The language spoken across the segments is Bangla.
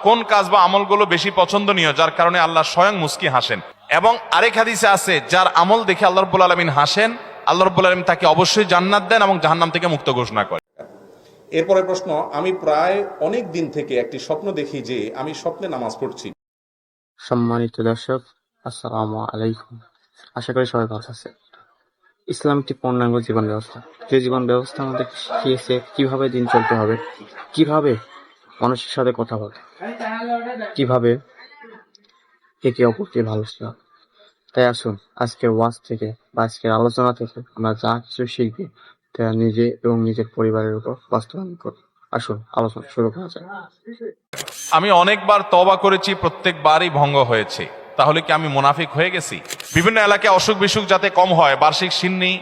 কোন কাজ বা আমলগুলো বেশি পছন্দনীয় যার কারণে আল্লাহ স্বয়ং মুস্কি হাসেন। এবং আরেক হাদিসে আছে, যার আমল দেখে আল্লাহ রাব্বুল আলামিন হাসেন, আল্লাহ রাব্বুল আলামিন তাকে অবশ্যই জান্নাত দেন এবং জাহান্নাম থেকে মুক্ত ঘোষণা করেন। এরপরের প্রশ্ন, আমি প্রায় অনেক দিন থেকে একটি স্বপ্ন দেখি যে আমি স্বপ্নে নামাজ পড়ছি। সম্মানিত দর্শক, আসসালামু আলাইকুম। আশা করি সবাই ভালো আছে। ইসলাম একটি পূর্ণাঙ্গ জীবন ব্যবস্থা, যে জীবন ব্যবস্থা আমাদের শিখিয়েছে কিভাবে দিন চলতে হবে, কিভাবে মানুষের সাথে কথা বলতে, কিভাবে একে অপরকে ভালোবাসতে হবে। তাই আসুন আজকের ওয়াজ থেকে বা আজকের আলোচনা থেকে আমরা যা কিছু শিখবি তা নিজে এবং নিজের পরিবারের উপর বাস্তবায়ন করব। আসুন আলোচনা শুরু করা যাক। আমি অনেকবার তওবা করেছি, প্রত্যেকবারই ভঙ্গ হয়েছে, তাহলে কি আমি মুনাফিক হয়ে গেছি? বিভিন্ন এলাকায় অসুখ বিসুখ যাতে কম হয়, বার্ষিক সিন্নি,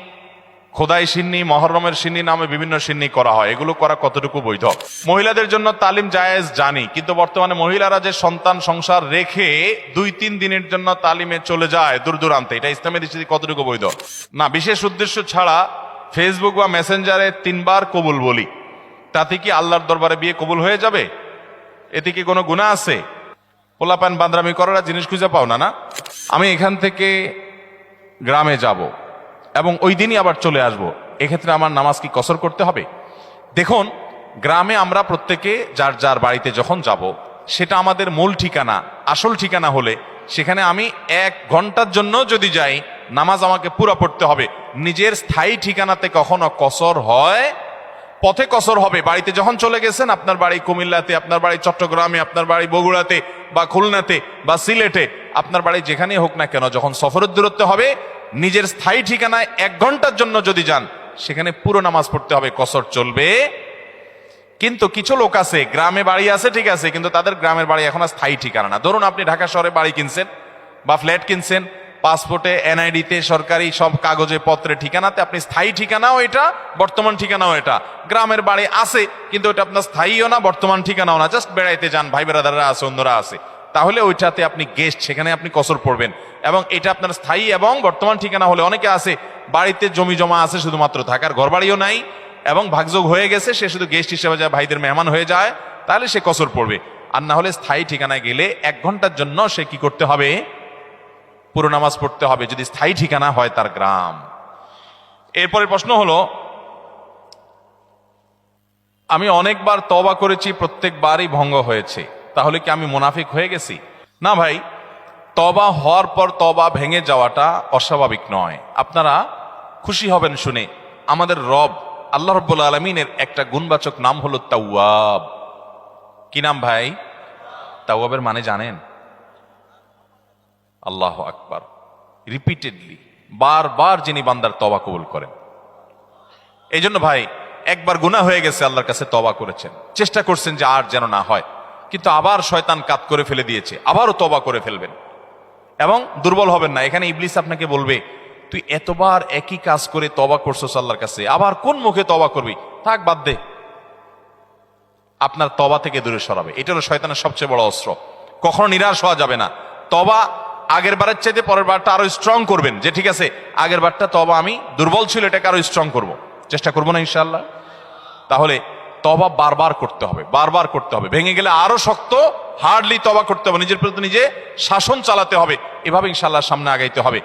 খোদাই সিন্নি, মহররমের সিন্নি নামে বিভিন্ন সিন্নি করা হয়, এগুলো করা কতটুকু বৈধ? মহিলাদের জন্য তালিম জায়েজ জানি, কিন্তু বর্তমানে মহিলারা যে সন্তান সংসার রেখে 2-3 দিনের জন্য তালিমে চলে যায় দূর দূরান্তে, এটা ইসলামের দৃষ্টিতে কতটুকু বৈধ? না, বিশেষ উদ্দেশ্য ছাড়া ফেসবুক বা মেসেঞ্জারে 3 বার কবুল বলি, তাতে কি আল্লাহর দরবারে বিয়ে কবুল হয়ে যাবে? এতে কি কোনো গুনাহ আছে? পোলাপান বান্দরামি করার জিনিস খুঁজে পাও না। আমি এখান থেকে গ্রামে যাব এবং ওই দিনই আবার চলে আসব, এক্ষেত্রে আমার নামাজ কি কসর করতে হবে? দেখুন, গ্রামে আমরা প্রত্যেকে যার যার বাড়িতে যখন যাব, সেটা আমাদের মূল ঠিকানা, আসল ঠিকানা হলে সেখানে আমি 1 ঘন্টার জন্য যদি যাই, নামাজ আমাকে পুরো পড়তে হবে। নিজের স্থায়ী ঠিকানাতে কখনো কসর হয়? পথে কসর হবে। বাড়িতে যখন চলে গেছেন, আপনার বাড়ি কুমিল্লাতে, আপনার বাড়ি চট্টগ্রামে, আপনার বাড়ি বগুড়াতে বা খুলনাতে বা সিলেটে, আপনার বাড়ি যেখানেই হোক না কেন, যখন সফরের দূরত্ব হবে, নিজের স্থায়ী ঠিকানায় 1 ঘন্টার জন্য যদি যান, সেখানে পুরো নামাজ পড়তে হবে, কসর চলবে। কিন্তু কিছু লোক আছে, গ্রামে বাড়ি আছে ঠিক আছে, কিন্তু তাদের গ্রামের বাড়ি এখন আর স্থায়ী ঠিকানা না। ধরুন আপনি ঢাকা শহরে বাড়ি কিনছেন বা ফ্ল্যাট কিনছেন, পাসপোর্টে, এনআইডিতে, সরকারি সব কাগজে পত্রে ঠিকানাতে আপনি স্থায়ী ঠিকানাও এটা, বর্তমান ঠিকানাও এটা। গ্রামের বাড়ি আছে, কিন্তু ওটা আপনার স্থায়ীও না, বর্তমান ঠিকানাও না, জাস্ট বেড়াইতে যান, ভাই বেড়াদাররা আছে, অন্যরা আছে, তাহলে ওইটাতে আপনি গেস্ট, সেখানে আপনি কসর পড়বেন। এবং এটা আপনার স্থায়ী এবং বর্তমান ঠিকানা হলে, অনেকে আছে বাড়িতে জমি জমা আছে, শুধুমাত্র থাকার ঘর বাড়িও নাই এবং ভাগযোগ হয়ে গেছে, সে শুধু গেস্ট হিসেবে যায়, ভাইদের মেহমান হয়ে যায়, তাহলে সে কসর পড়বে। আর না হলে স্থায়ী ঠিকানায় গেলে 1 ঘন্টার জন্য সে কি করতে হবে? পুরো নামাজ পড়তে হবে, যদি স্থায়ী ঠিকানা হয় তার গ্রাম। এরপরে প্রশ্ন হলো, আমি অনেকবার তওবা করেছি, প্রত্যেকবারই ভঙ্গ হয়েছে, তাহলে কি আমি মুনাফিক হয়ে গেছি? না ভাই, তওবা হওয়ার পর তওবা ভেঙে যাওয়াটা অস্বাভাবিক নয়। আপনারা খুশি হবেন শুনে, আমাদের রব আল্লাহ রাব্বুল আলামিনের একটা গুণবাচক নাম হলো তাওয়াব। কি নাম ভাই? তাওয়াবের মানে জানেন? আল্লাহু আকবার। রিপিটেডলি, বারবার যিনি বান্দার তওবা কবুল করেন। এই জন্য ভাই, একবার গুনাহ হয়ে গেছে, আল্লাহর কাছে তওবা করেছেন, চেষ্টা করছেন যে আর যেন না হয়, কিন্তু আবার শয়তান কাত করে ফেলে দিয়েছে, আবারও তওবা করে ফেলবেন এবং দুর্বল হবেন না। এখানে ইবলিস আপনাকে বলবে, তুই এতবার একই কাজ করে তওবা করছস আল্লাহর কাছে, আবার কোন মুখে তওবা করবি? থাক, বাদ দে। আপনার তওবা থেকে দূরে সরাবে। এটা হলো শয়তানের সবচেয়ে বড় অস্ত্র। কখনো নিরাশ হওয়া যাবে না। তওবা আগের বারের চাইতে পরের বারটা আরো স্ট্রং করবেন, যে ঠিক আছে আগের বারটা তওবা আমি দুর্বল ছিল, এটাকে আরো স্ট্রং করব, চেষ্টা করবো না ইনশাআল্লাহ। তাহলে তওবা বারবার করতে হবে, বারবার করতে হবে। ভেঙে গেলে আরো শক্ত, হার্ডলি তওবা করতে হবে, নিজের প্রতি নিজে শাসন চালাতে হবে, এভাবে ইনশাআল্লাহ সামনে আগাইতে হবে।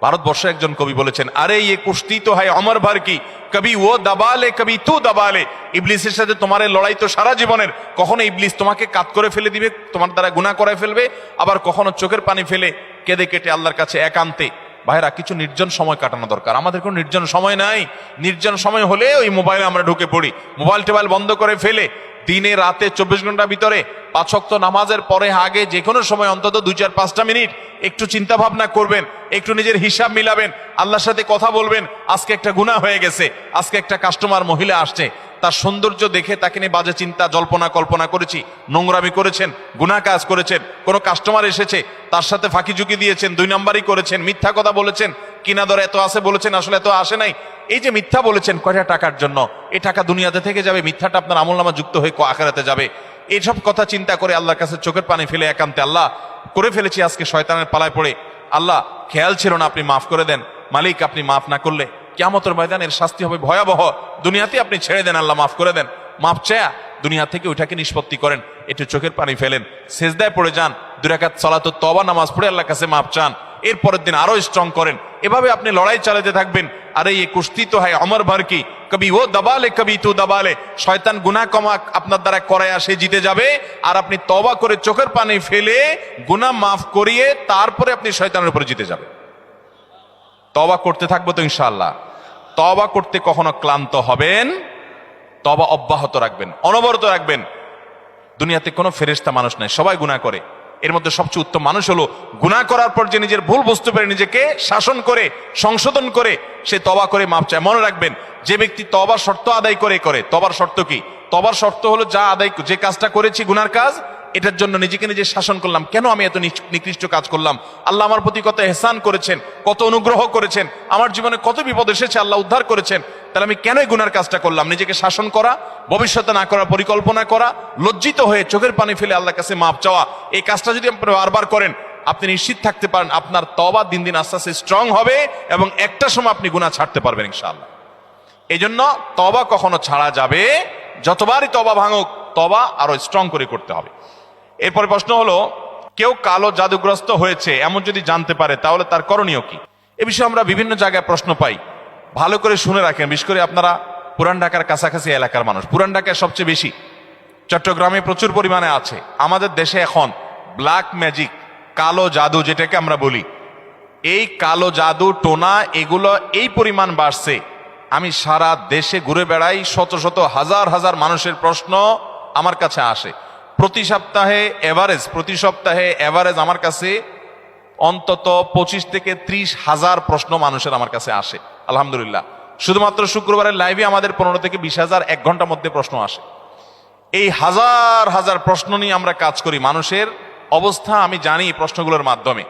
ভারতবর্ষে একজন কবি বলেছেন, আরে ইয়ে কুস্তি তো হয় অমর ভর কি, কবি ও দাবালে কবি তু দাবালে। ইবলিসের সাথে তোমার লড়াই তো সারা জীবনের। কখনো ইবলিস তোমাকে কাত করে ফেলে দিবে, তোমার দ্বারা গুনাহ করে ফেলবে, আবার কখনো চোখের পানি ফেলে কেঁদে কেটে আল্লাহর কাছে একান্তে। ভাইরা, কিছু নির্জন সময় কাটানো দরকার। আমাদের কোনো নির্জন সময় নাই। নির্জন সময় হলে ওই মোবাইলে আমরা ঢুকে পড়ি, মোবাইল টোবাইল বন্ধ করে ফেলে দিনে রাতে 24 ঘন্টার ভিতরে 5 ওয়াক্ত নামাজের পরে আগে যে কোনো সময় অন্তত 2-4-5টা মিনিট একটু চিন্তা ভাবনা করবেন, একটু নিজের হিসাব মিলাবেন, আল্লাহর সাথে কথা বলবেন। আজকে একটা গুনাহ হয়ে গেছে, আজকে একটা কাস্টমার মহিলা আসছে, তার সৌন্দর্য দেখে তাকে নিয়ে বাজে চিন্তা জল্পনা কল্পনা করেছি, নোংরামি করেছেন, গুনাহ কাজ করেছেন। কোনো কাস্টমার এসেছে, তার সাথে ফাঁকি ঝুঁকি দিয়েছেন, 2 নাম্বারই করেছেন, মিথ্যা কথা বলেছেন, কিনা দর এত আছে বলেছেন, আসলে এত আসে নাই। এই যে মিথ্যা বলেছেন কয়টা টাকার জন্য, এই টাকা দুনিয়াতে থেকে যাবে, মিথ্যাটা আপনার আমলনামা যুক্ত হয়ে আখিরাতে যাবে। এইসব কথা চিন্তা করে আল্লাহর কাছে চোখের পানি ফেলে একান্তে, আল্লাহ করে ফেলেছি আজকে শয়তানের পালায় পড়ে, আল্লাহ খেয়াল ছিল না, আপনি মাফ করে দেন। মালিক, আপনি মাফ না করলে কিয়ামতের ময়দানের শাস্তি হবে ভয়াবহ। দুনিয়াতে আপনি ছেড়ে দেন, আল্লাহ মাফ করে দেন। মাফ চায়া দুনিয়া থেকে ওইটাকে নিষ্পত্তি করেন। একটু চোখের পানি ফেলেন, সেজদায় পড়ে যান, 2 রাকাত সালাতুত তওবা নামাজ পড়ে আল্লাহর কাছে মাপ চান, এর পরের দিন আরো স্ট্রং করেন। এভাবে আপনি লড়াই চালাতে থাকবেন। আরে এই কুস্তি তো হয় অমর ভর কি, কবি ও দবালে কবি তু দবালে। শয়তান গুনাহ কমা আপনার দ্বারা করায় সে জিতে যাবে, আর আপনি তওবা করে চোখের পানি ফেলে গুনাহ মাফ করিয়ে তারপরে আপনি শয়তানের উপরে জিতে যাবেন। তওবা করতে থাকবো তো ইনশাআল্লাহ। তওবা করতে কখনো ক্লান্ত হবেন, তওবা অব্যাহত রাখবেন, অনবরত রাখবেন। দুনিয়াতে কোনো ফেরেশতা মানুষ নাই, সবাই গুনাহ করে। এর মধ্যে সবচেয়ে উত্তম মানুষ হলো গুনাহ করার পর যে নিজের ভুল বুঝতে পারে, নিজেকে শাসন করে সংশোধন করে সে তওবা করে মাপ চায়। মনে রাখবেন, যে ব্যক্তি তওবার শর্ত আদায় করে তওবার শর্ত কি? তওবার শর্ত হলো যে কাজটা করেছি গুনার কাজ, এটার জন্য নিজেকে নিজে শাসন করলাম। কেন আমি এত নিকৃষ্ট কাজ করলাম? আল্লাহ আমার প্রতি কত ইহসান করেছেন, কত অনুগ্রহ করেছেন, আমার জীবনে কত বিপদ এসেছে, আল্লাহ উদ্ধার করেছেন, তাহলে আমি কেন এই গুনার কাজটা করলাম? নিজেকে শাসন করা, ভবিষ্যতে না করার পরিকল্পনা করা, লজ্জিত হয়ে চোখের পানি ফেলে আল্লাহর কাছে মাপ চাওয়া, এই কাজটা যদি আপনি বারবার করেন, আপনি নিশ্চিত থাকতে পারেন আপনার তওবা দিন দিন আস্তে আস্তে স্ট্রং হবে এবং একটা সময় আপনি গুনাহ ছাড়তে পারবেন ইনশাআল্লাহ। এই জন্য তওবা কখনো ছাড়া যাবে, যতবারই তওবা ভাঙুক, তওবা আরো স্ট্রং করে করতে হবে। এরপরে প্রশ্ন হলো, কেউ কালো জাদুগ্রস্ত হয়েছে এমন যদি জানতে পারে তাহলে তার করণীয় কি? এ বিষয়ে আমরা বিভিন্ন জায়গায় প্রশ্ন পাই, ভালো করে শুনে রাখেন। বিশেষ করে আপনারা পুরান ঢাকার কাছাকাছি এলাকার মানুষ, পুরান ঢাকায় সবচেয়ে বেশি, চট্টগ্রামে প্রচুর পরিমাণে আছে। আমাদের দেশে এখন ব্ল্যাক ম্যাজিক, কালো জাদু যেটাকে আমরা বলি, এই কালো জাদু টোনা এগুলো এই পরিমাণ বাড়ছে। আমি সারা দেশে ঘুরে বেড়াই, শত শত হাজার হাজার মানুষের প্রশ্ন আমার কাছে আসে। প্রতি সপ্তাহে এভারেজ আমার কাছে অন্তত 25 থেকে 30 হাজার প্রশ্ন মানুষের আমার কাছে আসে। আলহামদুলিল্লাহ, শুধুমাত্র শুক্রবারের লাইভে আমাদের 15 থেকে 20 হাজার 1 ঘন্টার মধ্যে প্রশ্ন আসে। এই হাজার হাজার প্রশ্ন নিয়ে আমরা কাজ করি। মানুষের অবস্থা আমি জানি এই প্রশ্নগুলোর মাধ্যমে।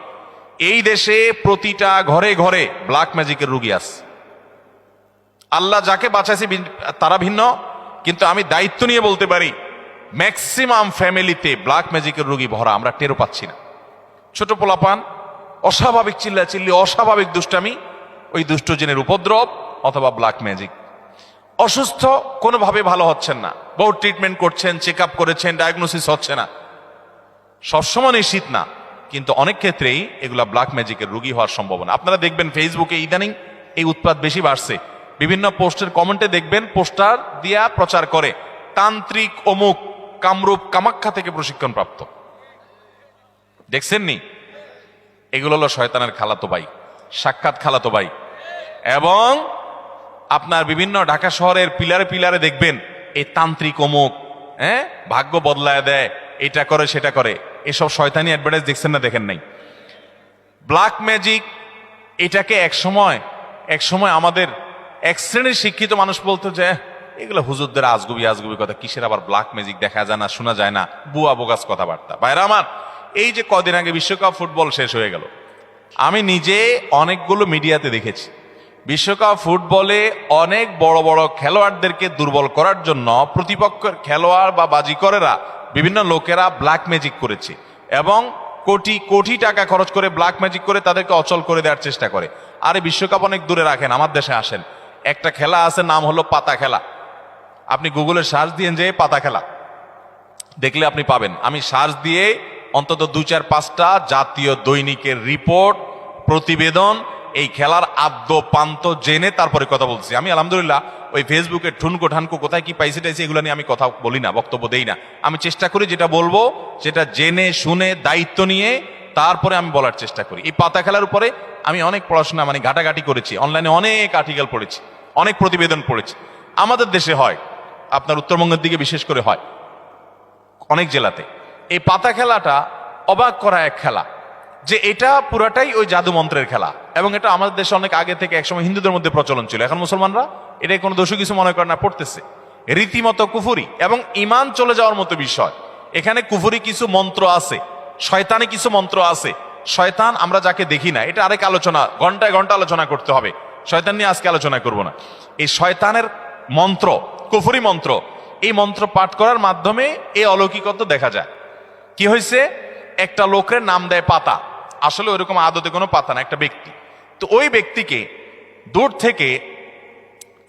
এই দেশে প্রতিটা ঘরে ঘরে ব্ল্যাক ম্যাজিকের রোগী আছে। আল্লাহ যাকে বাঁচাইছে তারা ভিন্ন, কিন্তু আমি দায়িত্ব নিয়ে বলতে পারি ম্যাক্সিমাম ফ্যামিলিতে ব্ল্যাক ম্যাজিকের রোগী ভরা, আমরা টেরও পাচ্ছি না। ছোট পোলাপান অস্বাভাবিক চিল্লাচিল্লি, অস্বাভাবিক দুষ্টামি, ওই দুষ্ট জিনের উপদ্রব অথবা ব্ল্যাক ম্যাজিক। অসুস্থ, কোনোভাবে ভালো হচ্ছেন না, বহু ট্রিটমেন্ট করছেন, চেক আপ করেছেন, ডায়াগনোসিস হচ্ছে না। সবসময় নিশ্চিত না, কিন্তু অনেক ক্ষেত্রেই এগুলা ব্ল্যাক ম্যাজিকের রোগী হওয়ার সম্ভাবনা। আপনারা দেখবেন ফেসবুকে ইদানিং এই উৎপাত বেশি বাড়ছে। বিভিন্ন পোস্টের কমেন্টে দেখবেন পোস্টার দিয়া প্রচার করে তান্ত্রিক অমুক কামরূপ কামাখ্যা থেকে প্রশিক্ষণ প্রাপ্ত। দেখছেননি? এগুলো হলো শয়তানের খালাতো ভাই, সাক্ষাৎ খালাতো ভাই। এবং আপনার বিভিন্ন ঢাকা শহরের পিলারে পিলারে দেখবেন এই তান্ত্রিক অমুক, ভাগ্য বদলায় দেয়, এটা করে সেটা করে, এসব শয়তানি অ্যাডভার্টাইজ দেখছেন না? দেখেন নাই? ব্ল্যাক ম্যাজিক এটাকে এক সময় আমাদের এক শ্রেণীর শিক্ষিত মানুষ বলতো যে এগুলো হুজুরদের আজগুবি কথা, কিসের আবার ব্ল্যাক ম্যাজিক, দেখা যায় না, শোনা যায় না, বুয়া বোগাস কথাবার্তা। ভাইরা আমার, এই যে কদিন আগে বিশ্বকাপ ফুটবল শেষ হয়ে গেল, আমি নিজে অনেকগুলো মিডিয়াতে দেখেছি বিশ্বকাপ ফুটবলে অনেক বড় বড় খেলোয়াড়দেরকে দুর্বল করার জন্য প্রতিপক্ষের খেলোয়াড় বা বাজিকরেরা, বিভিন্ন লোকেরা ব্ল্যাক ম্যাজিক করেছে এবং কোটি কোটি টাকা খরচ করে ব্ল্যাক ম্যাজিক করে তাদেরকে অচল করে দেওয়ার চেষ্টা করে। আরে বিশ্বকাপ অনেক দূরে রাখেন, আমার দেশে আসেন, একটা খেলা আছে, নাম হলো পাতা খেলা। আপনি গুগলে সার্চ দিয়ে যে পাতা খেলা দেখলে আপনি পাবেন। আমি সার্চ দিয়ে অন্তত 2-4-5টা জাতীয় দৈনিকের রিপোর্ট, প্রতিবেদন, এই খেলার আদ্য পান্ত জেনে তারপরে কথা বলছি। আমি আলহামদুলিল্লাহ ওই ফেসবুকে ঠুনকো ঠানকো কোথায় কি পাইছে টাইছে এগুলো নিয়ে আমি কথা বলি না, বক্তব্য দেই না। আমি চেষ্টা করি যেটা বলবো সেটা জেনে শুনে দায়িত্ব নিয়ে তারপরে আমি বলার চেষ্টা করি। এই পাতা খেলার উপরে আমি অনেক পড়াশোনা ঘাটাঘাটি করেছি, অনলাইনে অনেক আর্টিকেল পড়েছি, অনেক প্রতিবেদন পড়েছি। আমাদের দেশে হয়, আপনার উত্তরবঙ্গের দিকে বিশেষ করে হয়, অনেক জেলাতে। এই পাতা খেলাটা অবাক করা এক খেলা, যে এটা পুরাটাই ওই জাদু মন্ত্রের খেলা। এবং এটা আমাদের দেশে অনেক আগে থেকে একসময় হিন্দুদের মধ্যে প্রচলন ছিল, এখন মুসলমানরা এটাই কোনো দোষী কিছু মনে করে না, পড়তেছে। রীতিমতো কুফুরি এবং ইমান চলে যাওয়ার মতো বিষয়। এখানে কুফুরি কিছু মন্ত্র আছে, শয়তানি কিছু মন্ত্র আছে। শয়তান আমরা যাকে দেখি না, এটা আরেক আলোচনা, ঘন্টায় ঘন্টা আলোচনা করতে হবে, শয়তান নিয়ে আজকে আলোচনা করব না। এই শয়তানের মন্ত্র, কুফুরি মন্ত্র, এই মন্ত্র পাঠ করার মাধ্যমে এই অলৌকিকত্ব দেখা যায়। কি হয়েছে, একটা লোকের নাম দেয় পাতা, আসলে ওইরকম আদতে কোনো পাতা না, একটা ব্যক্তি। তো ওই ব্যক্তিকে দূর থেকে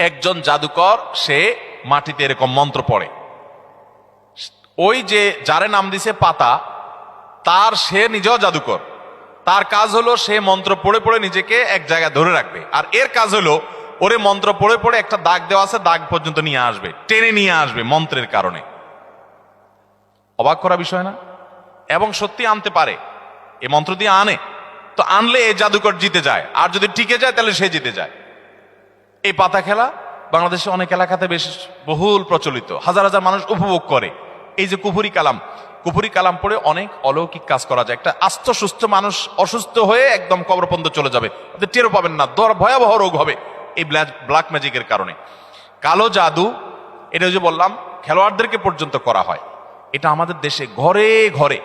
একজন জাদুকর সে মাটিতে এরকম মন্ত্র পড়ে, ওই যে যারে নাম দিছে পাতা, সে নিজেও জাদুকর। তার কাজ হলো সে মন্ত্র পড়ে পড়ে নিজেকে এক জায়গায় ধরে রাখবে, আর এর কাজ হলো ওরে মন্ত্র পড়ে পড়ে একটা দাগ দেওয়া আছে, দাগ পর্যন্ত নিয়ে আসবে, টেনে নিয়ে আসবে মন্ত্রের কারণে। অবাক করা বিষয় না? এবং সত্যি আনতে পারে, এই মন্ত্র দিয়ে আনে, তো আনলে এই জাদুকর জিতে যায়, আর যদি টিকে যায় তাহলে সে জিতে যায়। এই পাতা খেলা বাংলাদেশে অনেক এলাকাতে বেশ বহুল প্রচলিত, হাজার হাজার মানুষ উপভোগ করে। এই যে কুফুরি কালাম পড়ে অনেক অলৌকিক কাজ করা যায়। একটা আস্ত সুস্থ মানুষ অসুস্থ হয়ে একদম কবর পর্যন্ত চলে যাবে, আপনি টেরও পাবেন না, ভয়াবহ রোগ হবে এই ব্ল্যাক ম্যাজিকের কারণে। কালো জাদু, এটা যে বললাম খেলোয়াড়দেরকে পর্যন্ত করা হয়। এটা আমাদের দেশে ঘরে ঘরে।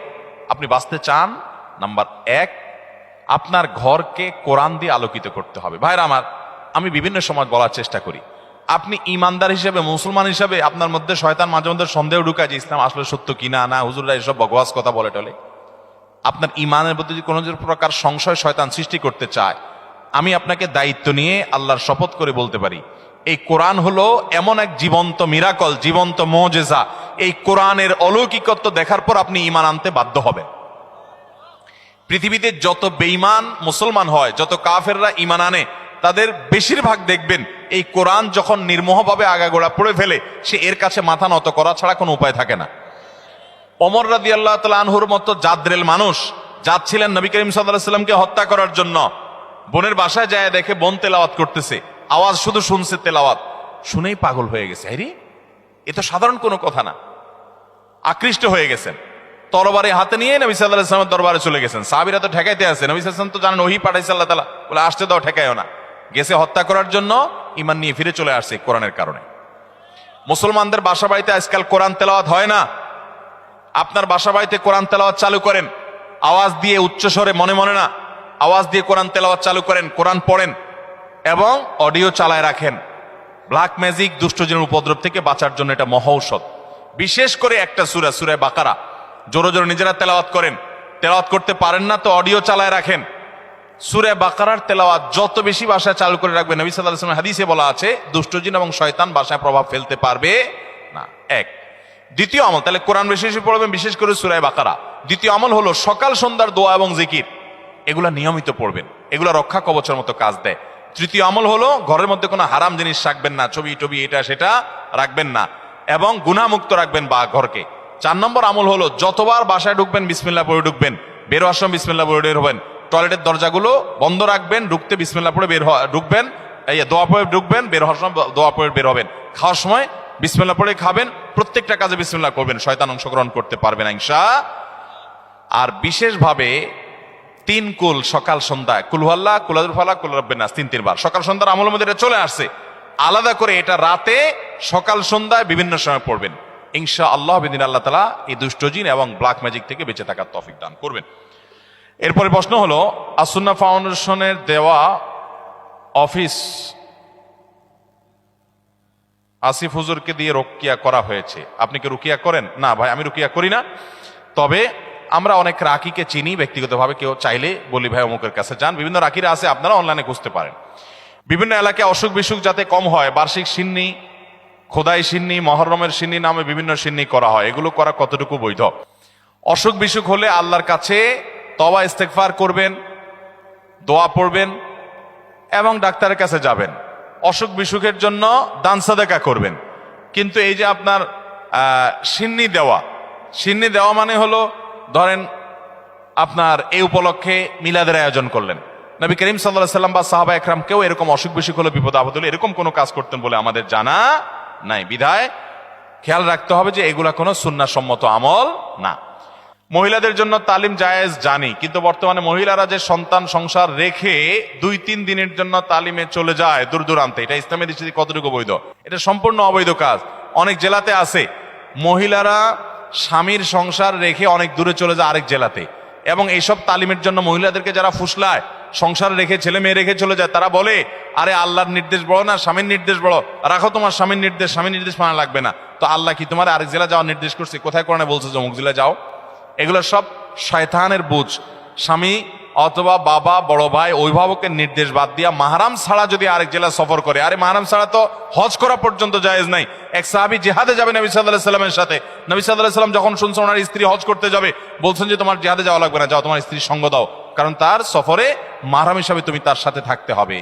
আপনি বাঁচতে চান, নাম্বার 1, আপনার ঘরকে কোরআন দিয়ে আলোকিত করতে হবে। ভাইরা আমার, আমি বিভিন্ন সময় বলার চেষ্টা করি, আপনি ইমানদার হিসেবে, মুসলমান হিসেবে আপনার মধ্যে শয়তান মাঝে মধ্যে সন্দেহ ঢুকায় যে ইসলাম আসলে সত্য কিনা, না হুজুররা এসব বকওয়াস কথা বলে টলে। আপনার ইমানের মধ্যে যদি কোনো প্রকার সংশয় শয়তান সৃষ্টি করতে চায়, আমি আপনাকে দায়িত্ব নিয়ে আল্লাহর শপথ করে বলতে পারি, এই কোরআন হলো এমন এক জীবন্ত মিরাকল, জীবন্ত মুজিজা। এই কোরআনের অলৌকিকত্ব দেখার পর আপনি ইমান আনতে বাধ্য হবেন। পৃথিবীতে যত বেঈমান মুসলমান হয়, যত কাফেররা ইমান আনে, তাদের বেশিরভাগ দেখবেন এই কোরআন যখন নির্মোহভাবে আগাগোড়া পড়ে ফেলে, সে এর কাছে মাথা নত করা ছাড়া কোনো উপায় থাকে না। ওমর রাদিয়াল্লাহু তাআলা আনহুর মতো জাদ্রেল মানুষ যাচ্ছিলেন নবী করিম সাল্লাল্লাহু আলাইহি ওয়াসাল্লামকে হত্যা করার জন্য, বোনের বাসায় যায় দেখে বোন তেলাওয়াত করতেছে, আওয়াজ শুধু শুনছে, তেলাওয়াত শুনেই পাগল হয়ে গেছে। আরে এ তো সাধারণ কোনো কথা না, আকৃষ্ট হয়ে গেছেন। তরবারি হাতে নিয়ে নবী সাল্লাল্লাহু আলাইহি ওয়াসাল্লামের দরবারে চলে গেছেন। সাহাবীরা তো ঠেকাইতে আছে, নবী সাল্লাল্লাহু আলাইহি ওয়াসাল্লাম তো জানেন ওহী পাঠাইছে আল্লাহ তাআলা, বলে আসতে দাও, ঠেকাইও না। গেছে হত্যা করার জন্য, ইমান নিয়ে ফিরে চলে আসছে কোরআনের কারণে। মুসলমানদের বাসা বাড়িতে আজকাল কোরআন তেলাওয়াত হয় না। আপনার বাসা বাড়িতে কোরআন তেলাওয়াত চালু করেন, আওয়াজ দিয়ে, উচ্চ স্বরে, মনে মনে না, আওয়াজ দিয়ে কোরআন তেলাওয়াত চালু করেন, কোরআন পড়েন এবং অডিও চালায় রাখেন। ব্ল্যাক ম্যাজিক, দুষ্টজনের উপদ্রব থেকে বাঁচার জন্য এটা মহৌষধ। বিশেষ করে একটা সূরা, সূরা বাকারা জোরে জোরে নিজেরা তেলাওয়াত করেন। তেলাওয়াত করতে পারেন না তো অডিও চালায় রাখেন। সূরা বাকারার তেলাওয়াত যত বেশি ভাষায় চালু করে রাখবেন, নবী সাল্লাল্লাহু আলাইহি ওয়াসাল্লাম হাদিসে বলা আছে, দুষ্টজিন এবং শয়তান ভাষায় প্রভাব ফেলতে পারবে না। এক। দ্বিতীয় আমল, তাহলে কোরআন বেশি বেশি পড়বেন, বিশেষ করে সূরা বাকারা। দ্বিতীয় আমল হলো সকাল সন্ধ্যার দোয়া এবং জিকির, এগুলা নিয়মিত পড়বেন, এগুলা রক্ষা কবচের মতো কাজ দেয়। তৃতীয় আমল হলো ঘরের মধ্যে কোনো হারাম জিনিস রাখবেন না, ছবি টবি এটা সেটা রাখবেন না, এবং গুনাহমুক্ত রাখবেন বা ঘরকে। 4 নম্বর আমল হলো যতবার বাসায় ঢুকবেন বিসমিল্লাহ পড়ে ঢুকবেন, বের হওয়ার সময় বিসমিল্লাহ পড়ে বের হবেন। টয়লেটের দরজাগুলো বন্ধ রাখবেন, ঢুকতে বিসমিল্লাহ পড়ে ঢুকবেন, এই দোয়া পড়ে ঢুকবেন, বের হওয়ার সময় দোয়া পড়ে বের হবেন। খাওয়ার সময় বিসমিল্লাহ পড়ে খাবেন, প্রত্যেকটা কাজে বিসমিল্লাহ করবেন, শয়তান অংশগ্রহণ করতে পারবে না ইনশাআল্লাহ। আর বিশেষভাবে 3 কুল সকাল সন্ধ্যায়, কুল হুয়াল্লাহ, কুল আযুল ফালাক, কুল রাব্বিন নাস, 3 বার সকাল সন্ধ্যার আমলের মধ্যে এটা চলে আসছে। আলাদা করে এটা রাতে, সকাল সন্ধ্যায় বিভিন্ন সময় পড়বেন ইনশাআল্লাহ। বিদিন আল্লাহ তাআলা এই দুষ্টজিন এবং ব্ল্যাক ম্যাজিক থেকে বেঁচে থাকার তৌফিক দান করবেন। এরপরে প্রশ্ন হলো, আসুন্নাহ ফাউন্ডেশনের দেওয়া অফিস আসিফ হুজুরকে দিয়ে রুকিয়া করা হয়েছে, আপনি কি রুকিয়া করেন? না ভাই, আমি রুকিয়া করি না। তবে আমরা অনেক রাকিকে চিনি ব্যক্তিগতভাবে, কেউ চাইলে বলি ভাই অমুকের কাছে যান, বিভিন্ন রাকিরা আছে, আপনারা অনলাইনে খুঁজতে পারেন। বিভিন্ন এলাকায় অসুখ বিসুখ যাতে কম হয়, বার্ষিক সিন্নি, খোদাই সিন্নি, মহররমের সিন্নি নামে বিভিন্ন সিন্নি করা হয়, এগুলো করা কতটুকু বৈধ? অসুখ বিসুখ হলে আল্লাহর কাছে তওবা ইস্তেগফার করবেন, দোয়া পড়বেন এবং ডাক্তারের কাছে যাবেন। অসুখ বিসুখের জন্য দান সাদাকা করবেন। কিন্তু এই যে আপনার সিন্নি দেওয়া মানে হলো, ধরেন আপনার এই উপলক্ষে মিলাদের আয়োজন করলেন, নবী করিম সাল্লাল্লাহু আলাইহি ওয়াসাল্লাম বা সাহাবা একরাম কেউ এরকম অসুখ বিসুখ হলে, বিপদ আপদ হলে এরকম কোনো কাজ করতেন বলে আমাদের জানা নাই। বিধায় খেয়াল রাখতে হবে যে এগুলা কোনো সুন্নাহসম্মত আমল না। মহিলাদের জন্য তালিম জায়েজ জানি, কিন্তু বর্তমানে মহিলারা যে সন্তান সংসার রেখে 2-3 দিনের জন্য তালিমে চলে যায় দূর দূরান্তে, এটা ইসলামের দৃষ্টিতে কতটুকু বৈধ? এটা সম্পূর্ণ অবৈধ কাজ। অনেক জেলাতে আছে মহিলারা স্বামীর সংসার রেখে অনেক দূরে চলে যায় আরেক জেলাতে, এবং এইসব তালিমের জন্য মহিলাদেরকে যারা ফুসলায়, সংসার রেখে ছেলে মেয়ে রেখে চলে যায়, তারা বলে আরে আল্লাহর নির্দেশ বড় না স্বামীর নির্দেশ বড়, রাখো তোমার স্বামীর নির্দেশ মানা লাগবে না। তো আল্লাহ কি তোমার আরেক জেলা যাওয়ার নির্দেশ করছে? কোথায় কোরআনে বলছে যে অমুক জেলা যাও? এগুলো সব শয়তানের বুঝ। স্বামী অথবা বাবা, বড় ভাই, অভিভাবকের নির্দেশ বাদ দিয়া মাহরাম ছাড়া যদি আরেক জেলা সফর করে, আরে মাহরাম ছাড়া তো হজ করা পর্যন্ত জায়েজ নাই। এক সাহাবী জিহাদে যাবে নবী সাল্লাল্লাহু আলাইহি সাল্লামের সাথে, নবী সাল্লাল্লাহু আলাইহি সাল্লাম যখন শুনছেন ওনার স্ত্রী হজ করতে যাবে, বলছেন যে তোমার জিহাদে যাওয়া লাগবে না, যাও তোমার স্ত্রীর সঙ্গ দাও, কারণ তার সফরে মাহরাম হিসাবে তুমি তার সাথে থাকতে হবে।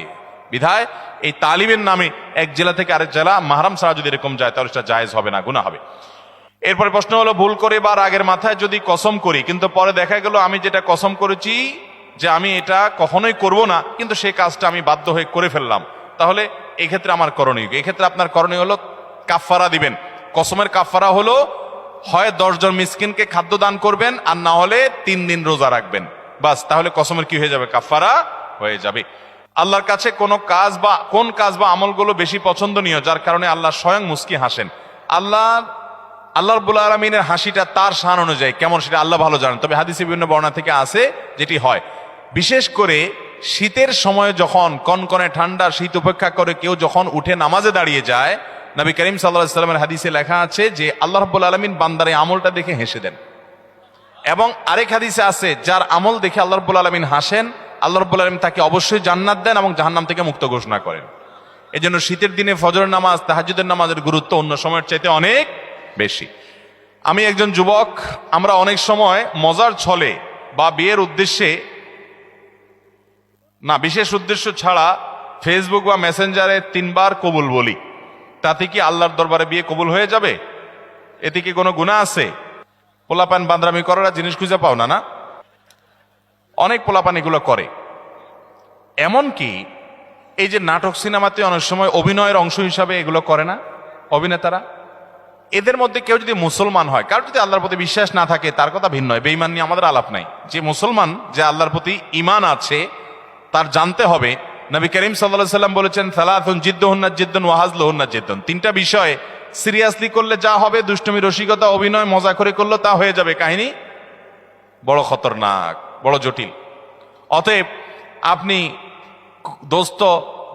বিধায় এই তালিমের নামে এক জেলা থেকে আরেক জেলা মাহরাম ছাড়া যদি এরকম যায় তাহলে সেটা জায়েজ হবে না, গুনাহ হবে। এরপরে প্রশ্ন হলো, ভুল করে বা রাগের মাথায় যদি কসম করি, কিন্তু পরে দেখা গেল আমি যেটা কসম করেছি যে আমি এটা কখনোই করব না, কিন্তু সেই কাজটা আমি বাধ্য হয়ে করে ফেললাম, তাহলে এই ক্ষেত্রে আমার করণীয় কি? এই ক্ষেত্রে আপনার করণীয় হলো কাফফারা দিবেন। কসমের কাফফারা হলো হয় 10 জন মিসকিনকে খাদ্য দান করবেন, আর না হলে 3 দিন রোজা রাখবেন, বাস, তাহলে কসমের কি হয়ে যাবে? কাফফারা হয়ে যাবে। আল্লাহর কাছে কোন কাজ বা আমলগুলো বেশি পছন্দনীয় যার কারণে আল্লাহ স্বয়ং মুস্কি হাসেন? আল্লাহ রাব্বুল আলামিনের হাসিটা তার শান অনুযায়ী কেমন সেটা আল্লাহ ভালো জানেন, তবে হাদিসে বিভিন্ন বর্ণনা থেকে আছে যেটি হয়, বিশেষ করে শীতের সময় যখন কনকনে ঠান্ডা শীত উপেক্ষা করে কেউ যখন উঠে নামাজে দাঁড়িয়ে যায়, নবী করিম সাল্লাল্লাহু আলাইহি সাল্লামের হাদিসে লেখা আছে যে আল্লাহ রাব্বুল আলামিন বান্দার এই আমলটা দেখে হেসে দেন। এবং আরেক হাদিসে আছে যার আমল দেখে আল্লাহ রাব্বুল আলামিন হাসেন, আল্লাহ রাব্বুল আলামিন তাকে অবশ্যই জান্নাত দেন এবং জাহান্নাম থেকে মুক্ত ঘোষণা করেন। এজন্য শীতের দিনে ফজরের নামাজ, তাহাজ্জুদের নামাজের গুরুত্ব অন্য সময়ের চাইতে অনেক বেশি। আমি একজন যুবক, আমরা অনেক সময় মজার ছলে বা বিয়ের উদ্দেশ্যে না, বিশেষ উদ্দেশ্য ছাড়া ফেসবুক বা মেসেঞ্জারে 3 বার কবুল বলি, তাতে কি আল্লাহর দরবারে বিয়ে কবুল হয়ে যাবে? এতে কি কোনো গুনাহ আছে? পোলাপান বান্দরামি করার জিনিস খুঁজে পাও না? না, অনেক পোলাপান এগুলো করে। এমনকি এই যে নাটক সিনেমাতে অনেক সময় অভিনয়ের অংশ হিসাবে এগুলো করে না অভিনেতারা, এদের মধ্যে কেউ যদি মুসলমান হয়, কারো যদি আল্লাহর প্রতি বিশ্বাস না থাকে তার কথা ভিন্ন, বেঈমান নিয়ে আমাদের আলাপ নাই। যে মুসলমান, যে আল্লাহর প্রতি ঈমান আছে, তার জানতে হবে নবী করিম সাল্লাল্লাহু আলাইহি সাল্লাম বলেছেন, সালাতুন জিদ্দুহুন্না জিদ্দুন ওয়া হাজলুহুন্না জিদ্দুন, 3টা বিষয় সিরিয়াসলি করলে যা হবে, দুষ্টুমি, রসিকতা, অভিনয়, মজা করে করলে তা হয়ে যাবে কাহিনী বড় খতরনাক, বড় জটিল। অতএব আপনি দোস্ত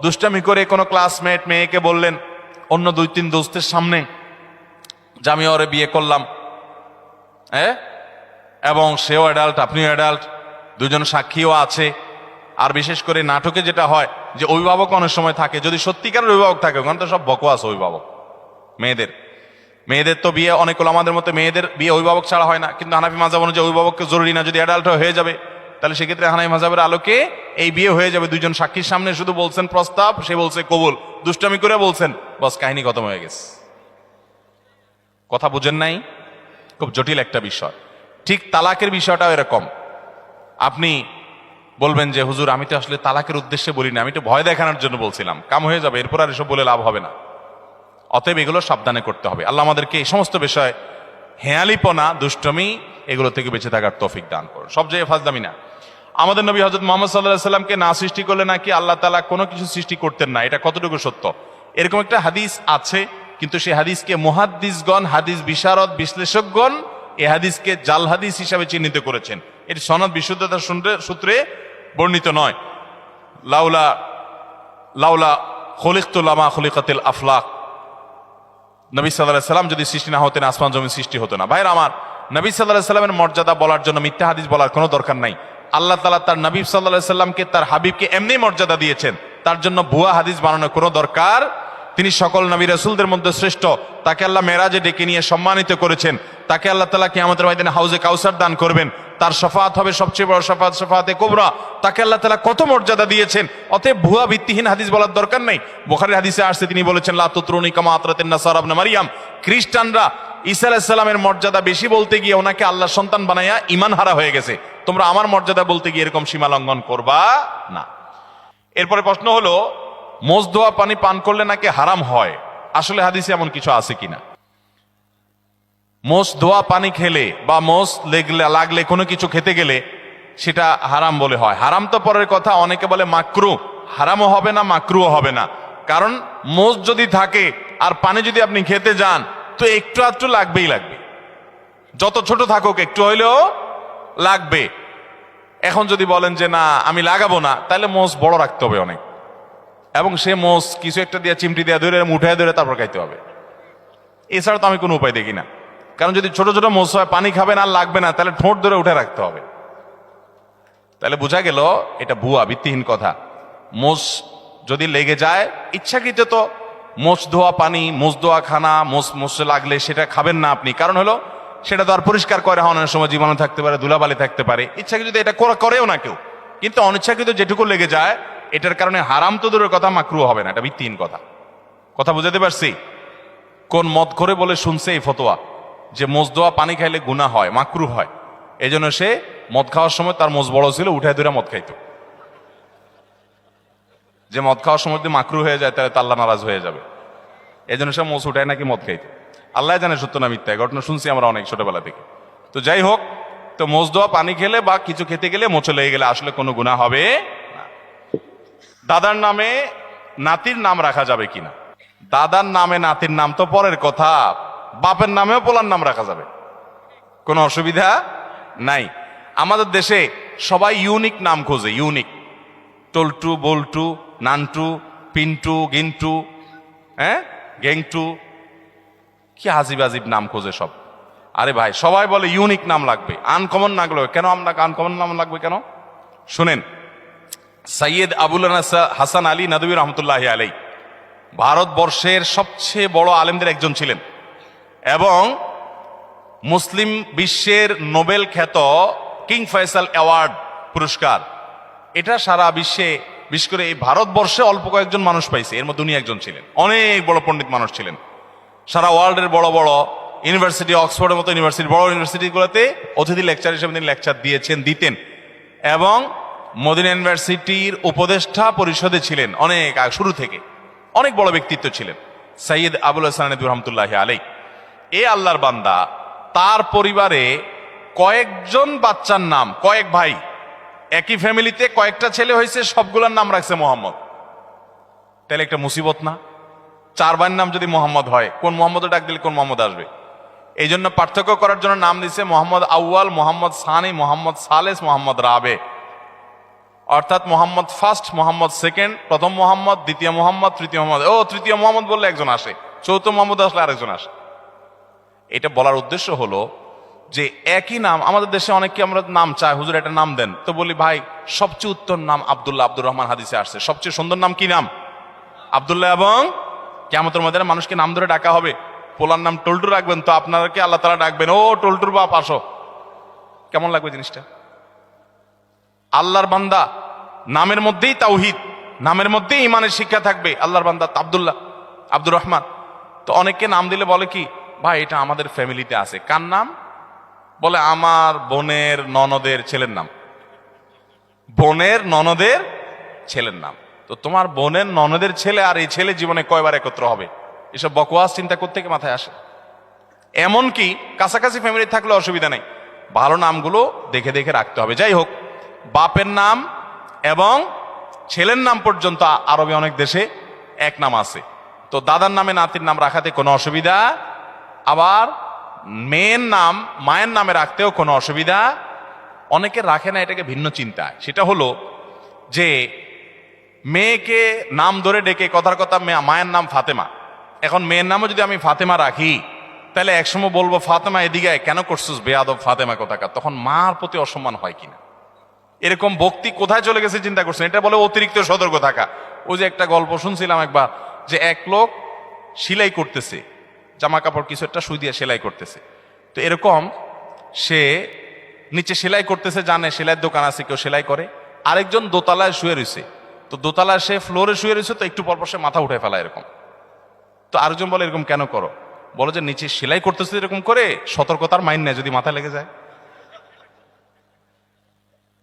দুষ্টামি করে কোনো ক্লাসমেট মেয়েকে বললেন অন্য 2-3 দোস্তের সামনে যে আমি ওরে বিয়ে করলাম, এবং সেও অ্যাডাল্ট, আপনিও অ্যাডাল্ট, 2 জন সাক্ষীও আছে। আর বিশেষ করে নাটকে যেটা হয় যে অভিভাবক অনেক সময় থাকে, যদি সত্যিকারের অভিভাবক থাকে, ওখানে তো সব বকওয়াস অভিভাবক। মেয়েদের তো বিয়ে অনেকগুলো আমাদের মতো মেয়েদের বিয়ে অভিভাবক ছাড়া হয় না, কিন্তু হানাফি মাযহাব অনুযায়ী অভিভাবককে জরুরি না, যদি অ্যাডাল্ট হয়ে যাবে তাহলে সেক্ষেত্রে হানাফি মাযহাবের আলোকে এই বিয়ে হয়ে যাবে। 2 জন সাক্ষীর সামনে শুধু বলছেন প্রস্তাব, সে বলছে কবুল, দুষ্টামি করে বলছেন, বস, কাহিনী খতম হয়ে গেছে। কথা বুঝেন নাই? খুব জটিল একটা বিষয়। ঠিক তালাকের বিষয়টাও এরকম। আপনি বলবেন যে হুজুর আমি তো আসলে তালাকের উদ্দেশ্যে বলি না, আমি তো ভয় দেখানোর জন্য বলছিলাম, কাম হয়ে যাবে, এরপর আর এসব বলে লাভ হবে না। অতএব এগুলো সাবধানে করতে হবে। আল্লাহ আমাদেরকে এই সমস্ত বিষয়, হেয়ালিপনা, দুষ্টমি, এগুলো থেকে বেঁচে থাকার তৌফিক দান করুন। সব জায়গায় ফাজলামি না। আমাদের নবী হযরত মুহাম্মদ সাল্লাল্লাহু আলাইহি সাল্লামকে না সৃষ্টি করলে নাকি আল্লাহ তাআলা কোনো কিছু সৃষ্টি করতেন না, এটা কতটুকু সত্য? এরকম একটা হাদিস আছে, কিন্তু সেই হাদিসকে মুহাদ্দিসগণ, হাদিস বিশারদ, বিশ্লেষকগণ এই হাদিসকে জাল হাদিস হিসাবে চিহ্নিত করেছেন। এর সনদ বিশুদ্ধতার সূত্রে বর্ণিত নয়। লাউলা খুলিকতু লামা খুলিকাতিল আফলাক, নবী সাল্লাল্লাহু আলাইহি সাল্লাম যদি সৃষ্টি না হতেন আসমান জমিন সৃষ্টি হতো না। ভাইরা আমার, নবী সাল্লাল্লাহু আলাইহি সাল্লামের মর্যাদা বলার জন্য মিথ্যা হাদিস বলার কোনো দরকার নাই। আল্লাহ তাআলা তার নবী সাল্লাল্লাহু আলাইহি সাল্লামকে, তার হাবিবকে এমনি মর্যাদা দিয়েছেন, তার জন্য ভুয়া হাদিস বানানোর কোনো দরকার। তিনি সকল নবী রাসূলদের মধ্যে শ্রেষ্ঠ, তাকে আল্লাহ মেরাজে ডেকে নিয়ে সম্মানিত করেছেন, তাকে আল্লাহ তাআলা কিয়ামতের ময়দানে হাউজে কাউসার দান করবেন, তার শাফাআত হবে সবচেয়ে বড় শাফাআত, শাফাআতে কুবরা, তাকে আল্লাহ তাআলা কত মর্যাদা দিয়েছেন। অতএব ভুয়া ভিত্তিহীন হাদিস বলার দরকার নেই। বুখারীর হাদিসে আসছে, তিনি বলেছেন লা তুতরুনি কামা আতরাতিন নাসারা ইবনে মারইয়াম, খ্রিস্টানরা ঈসা আলাইহিস সালামের মর্যাদা বেশি বলতে গিয়ে ওনাকে আল্লাহর সন্তান বানায়া ঈমান হারা হয়ে গেছে, তোমরা আমার মর্যাদা বলতে গিয়ে এরকম সীমা লঙ্ঘন করবা না। এরপরে প্রশ্ন হলো, মোজ ধোয়া পানি পান করলে নাকি হারাম হয়, আসলে হাদিসে এমন কিছু আছে কিনা? মোষ ধোয়া পানি খেলে বা মোষ লাগলে কোনো কিছু খেতে গেলে সেটা হারাম বলে হয়। হারাম তো পরের কথা, অনেকে বলে মাকরু, হারামও হবে না মাকরুও হবে না। কারণ মোষ যদি থাকে আর পানি যদি আপনি খেতে যান তো একটু আধটু লাগবেই লাগবে, যত ছোট থাকুক একটু হইলেও লাগবে। এখন যদি বলেন যে না আমি লাগাবো না, তাহলে মোষ বড় রাখতে হবে অনেক, এবং সে মোষ কিছু একটা দিয়ে চিমটি দিয়ে ধরে উঠায় ধরে তারপর খাইতে হবে। এছাড়া তো আমি কোনো উপায় দেখি না। কারণ যদি ছোট ছোট মোষ হয়, পানি খাবে না আর লাগবে না, তাহলে ঠোঁট ধরে উঠে রাখতে হবে। তো তাহলে বোঝা গেল এটা ভুয়া, ভিত্তিহীন কথা। মোষ যদি লেগে যায় ইচ্ছাকৃত, তো মোষ ধোয়া পানি, মোষ ধোয়া খানা, মোষে লাগলে সেটা খাবেন না আপনি। কারণ হলো সেটা তো আর পরিষ্কার করে হওয়ার সময় জীবাণু থাকতে পারে, ধুলাবালি থাকতে পারে। ইচ্ছাকৃত এটা করেও না কেউ, কিন্তু অনিচ্ছাকৃত যেটুকু লেগে যায় এটার কারণে হারাম তো দূরের কথা, মাকরু হবে না। এটা ভিত্তিহীন কথা। কথা বুঝাতে পারছি? কোন মদ করে বলে শুনছে এই ফতোয়া যে মোষ ধোয়া পানি খাইলে গুনাহ হয়, মাকরু হয়। এই জন্য সে মদ খাওয়ার সময় তার মোষ বড় ছিল, উঠায় ধরে মদ খাইতো। যে মদ খাওয়ার সময় যদি মাকরু হয়ে যায় তাহলে আল্লাহ নারাজ হয়ে যাবে, এই জন্য সে মোষ উঠায় নাকি মদ খাইতো। আল্লাহ জানে সত্য না মিথ্যা, ঘটনা শুনছি আমরা অনেক ছোটবেলা থেকে। তো যাই হোক, তো মোষ ধোয়া পানি খেলে বা কিছু খেতে গেলে, মোচে লেগে গেলে আসলে কোনো গুনাহ হবে না। দাদার নামে নাতির নাম রাখা যাবে কিনা? দাদার নামে নাতির নাম তো পরের কথা, বাপের নামেও পোলার নাম রাখা যাবে, কোনো অসুবিধা নাই। আমাদের দেশে সবাই ইউনিক নাম খোঁজে, ইউনিক। টল্টু, বল্টু, নান্টু, পিন্টু, গিন্টু, গেংটু, কি আজিব আজিব নাম খোঁজে সব। আরে ভাই, সবাই বলে ইউনিক নাম লাগবে, আনকমন না লাগবে কেন? আপনাকে আনকমন নাম লাগবে কেন? শুনেন, সৈয়দ আবুল হাসান আলী নদভী রহমতুল্লাহ আলাই ভারতবর্ষের সবচেয়ে বড় আলেমদের একজন ছিলেন এবং মুসলিম বিশ্বের নোবেল খ্যাত কিং ফয়সাল অ্যাওয়ার্ড পুরস্কার, এটা সারা বিশ্বে, বিশেষ করে এই ভারতবর্ষে অল্প কয়েকজন মানুষ পাইছে, এর মধ্যে উনি একজন ছিলেন। অনেক বড় পণ্ডিত মানুষ ছিলেন। সারা ওয়ার্ল্ডের বড় বড় ইউনিভার্সিটি, অক্সফোর্ডের মতো ইউনিভার্সিটি, বড় ইউনিভার্সিটিগুলোতে অতিথি লেকচার হিসেবে তিনি লেকচার দিতেন এবং মদিনা ইউনিভার্সিটির উপদেষ্টা পরিষদে ছিলেন অনেক শুরু থেকে। অনেক বড় ব্যক্তিত্ব ছিলেন সৈয়দ আবুল হাসান নদভী রহমতুল্লাহ আলাই। এ আল্লাহর বান্দা, তার পরিবারে কয়েকজন বাচ্চার নাম, কয়েক ভাই, একই ফ্যামিলিতে কয়েকটা ছেলে হয়েছে, সবগুলোর নাম রাখছে মোহাম্মদ। তাহলে একটা মুসিবত না? 4 ভাইয়ের নাম যদি মোহাম্মদ হয়, কোন মোহাম্মদ ডাক দিলে কোন মোহাম্মদ আসবে? এই জন্য পার্থক্য করার জন্য নাম দিছে মোহাম্মদ আউয়াল, মোহাম্মদ সানি, মোহাম্মদ সালেস, মোহাম্মদ রাবে। অর্থাৎ মোহাম্মদ ফার্স্ট, মোহাম্মদ সেকেন্ড, প্রথম মোহাম্মদ, দ্বিতীয় মোহাম্মদ, তৃতীয় মোহাম্মদ। তৃতীয় মোহাম্মদ বললে একজন আসে, চৌথ মোহাম্মদ আসলে আরেকজন আসে। এটা বলার উদ্দেশ্য হলো যে একই নাম আমাদের দেশে অনেককে আমরা নাম চাই, হুজুর একটা নাম দেন, তো বলি ভাই সবচেয়ে উত্তম নাম আব্দুল্লাহ, আব্দুর রহমান হাদিসে আসছে। সবচেয়ে সুন্দর নাম কি নাম? আব্দুল্লাহ। এবং কিয়ামতের ময়দানে মানুষকে নাম ধরে ডাকা হবে। পোলার নাম টল্টু রাখবেন, তো আপনাকে আল্লাহ তাআলা ডাকবেন, ও টল্টুর বাপ আসো। কেমন লাগবে জিনিসটা? আল্লাহর বান্দা, নামের মধ্যেই তাওহীদ, নামের মধ্যেই ইমানের শিক্ষা থাকবে। আল্লাহর বান্দা আব্দুল্লাহ, আব্দুর রহমান। তো অনেককে নাম দিলে বলে কি, ভাই এটা আমাদের ফ্যামিলিতে আছে। কার নাম? বলে আমার বোনের ননদের ছেলের নাম। বোনের ননদের ছেলের নাম। তো তোমার বোনের ননদের ছেলে আর এই ছেলে জীবনে কয়বার একত্র হবে? এসব বকওয়াস চিন্তা করতে মাথায় আসে। এমনকি কাছাকাছি ফ্যামিলি থাকলে অসুবিধা নেই, ভালো নামগুলো দেখে দেখে রাখতে হবে। যাই হোক, বাপের নাম এবং ছেলের নাম পর্যন্ত আরবে অনেক দেশে এক নাম আছে। তো দাদার নামে নাতির নাম রাখাতে কোনো অসুবিধা, আবার মেয়ের নাম মায়ের নামে রাখতেও কোনো অসুবিধা। অনেকে রাখে না, এটাকে ভিন্ন চিন্তা। সেটা হলো যে মেয়েকে নাম ধরে ডেকে, কথার কথা মায়ের নাম ফাতেমা, এখন মেয়ের নামও যদি আমি ফাতেমা রাখি, তাহলে একসময় বলবো ফাতেমা এদিকে কেন করছিস বেয়াদব ফাতেমা কোথাকার, তখন মার প্রতি অসম্মান হয় কিনা। এরকম ভক্তি কোথায় চলে গেছে চিন্তা করছেন? এটা বলে অতিরিক্ত সতর্ক থাকা। ওই যে একটা গল্প শুনছিলাম একবার, যে এক লোক সেলাই করতেছে, জামা কাপড় কিছু একটা সুই দিয়ে সেলাই করতেছে। তো এরকম সে নিচে সেলাই করতেছে, জানে সেলাইয়ের দোকান আছে, কেউ সেলাই করে। আরেকজন দোতলায় শুয়ে রয়েছে, তো দোতলায় সে ফ্লোরে শুয়ে রয়েছে, তো একটু পরপর সে মাথা উঠে ফেলা এরকম। তো আরেকজন বলে এরকম কেন করো? বলো যে নিচে সেলাই করতেছে এরকম করে, সতর্কতার মাইন নেই, যদি মাথা লেগে যায়।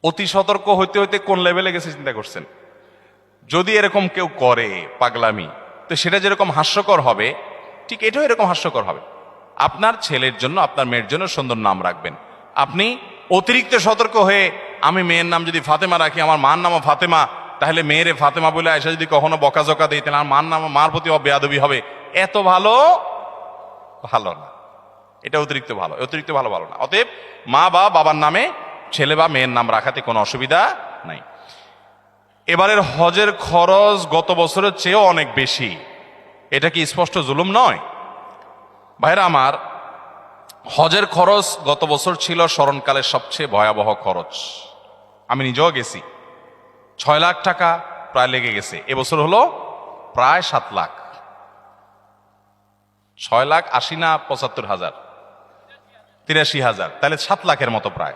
অতি সতর্ক হইতে হইতে কোন লেভেলে গেছে চিন্তা করছেন? যদি এরকম কেউ করে পাগলামি, তো সেটা যেরকম হাস্যকর হবে, ঠিক এটাও এরকম হাস্যকর হবে। আপনার ছেলের জন্য, আপনার মেয়ের জন্য সুন্দর নাম রাখবেন। আপনি অতিরিক্ত সতর্ক হয়ে, আমি মেয়ের নাম যদি ফাতেমা রাখি, আমার মার নামও ফাতেমা, তাহলে মেয়েরে ফাতেমা বলে এসে যদি কখনো বকাঝকা দিই, তাহলে আমার মার নাম, মার প্রতি বেয়াদবি হবে। এত ভালো ভালো না, এটা অতিরিক্ত ভালো, অতিরিক্ত ভালো ভালো না। অতএব মা বা বাবার নামে ছেলে বা মেয়ের নাম রাখাতে কোনো অসুবিধা নাই। এবারের হজের খরচ গত বছরের চেয়েও অনেক বেশি, এটা কি স্পষ্ট জুলুম নয়? ভাইরা আমার, হজের খরচ গত বছর ছিল স্মরণকালের সবচেয়ে ভয়াবহ খরচ। আমি নিজেও গেছি। 6 লাখ টাকা প্রায় লেগে গেছে। এবছর হলো প্রায় 7 লাখ। 6,80,000 না 75,000, 83,000, তাহলে 7 লাখের মতো প্রায়।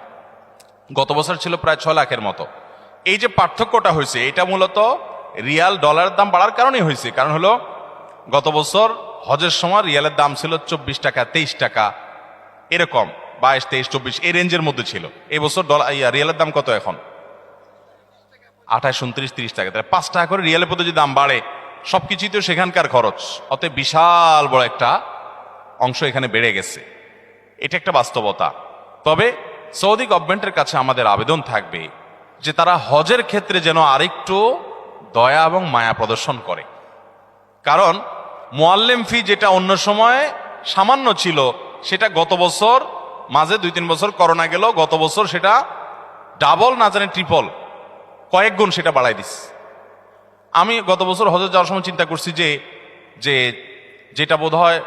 গত বছর ছিল প্রায় 6 লাখের মতো। এই যে পার্থক্যটা হয়েছে, এটা মূলত রিয়াল ডলারের দাম বাড়ার কারণেই হয়েছে। কারণ হলো গত বছর হজের সময় রিয়ালের দাম ছিল 24 টাকা, 23 টাকা, এরকম 22, 23, 24 এই রেঞ্জের মধ্যে ছিল। এই বছর রিয়ালের দাম কত এখন? 28, 29, 30 টাকা। তাহলে 5 টাকা করে রিয়ালের প্রতি যদি দাম বাড়ে, সবকিছুই তো সেখানকার খরচ, অতএব বিশাল বড় একটা অংশ এখানে বেড়ে গেছে। এটা একটা বাস্তবতা। তবে সৌদি গভর্নমেন্টের কাছে আমাদের আবেদন থাকবে যে তারা হজের ক্ষেত্রে যেন আরেকটু দয়া এবং মায়া প্রদর্শন করে। কারণ মুআল্লিম ফি যেটা অন্য সময় সামান্য ছিল, সেটা গত বছর মাঝে 2-3 বছর করোনা গেল, গত বছর সেটা ডাবল না জানে ট্রিপল, কয়েক গুণ সেটা বাড়াই দিস। আমি গত বছর হজে যাওয়ার সময় চিন্তা করছি যে যেটা বোধ হয়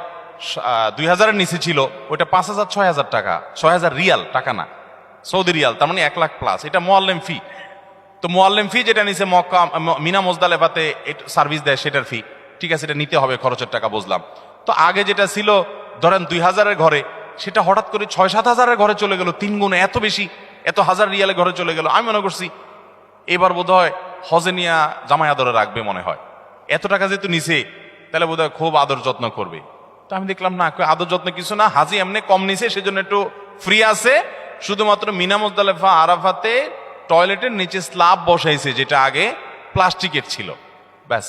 2,000-এর নিচে ছিল, ওইটা 5,000, 6,000 টাকা, 6,000 রিয়াল, টাকা না, সৌদি রিয়াল, তার মানে 1 লাখ প্লাস। এটা মুআল্লিম ফি। তো মুআল্লিম ফি যেটা নিচে মক্কা, মিনা, মুজদালেফাতে সার্ভিস দেয়, সেটার ফি, ঠিক আছে, এটা নিতে হবে, খরচের টাকা বুঝলাম। তো আগে যেটা ছিল ধরেন 2,000-এর ঘরে, সেটা হঠাৎ করে 6-7,000-এর ঘরে চলে গেল, 3 গুণ, এত বেশি, এত হাজার রিয়ালের ঘরে চলে গেল। আমি মনে করছি এবার বোধ হয় হজে নিয়ে জামাই আদরে রাখবে, মনে হয় এত টাকা যেহেতু নিছে, তাহলে বোধ হয় খুব আদর যত্ন করবে। তো আমি দেখলাম না, আদর যত্ন কিছু না, হাজি এমনি কম নিছে, সেজন্য একটু ফ্রি আছে। শুধুমাত্র মিনা, মুজদালেফা, আরাফাতে টয়লেটের নিচে স্ল্যাব বসাইছে, যেটা আগে প্লাস্টিকের ছিল, ব্যাস।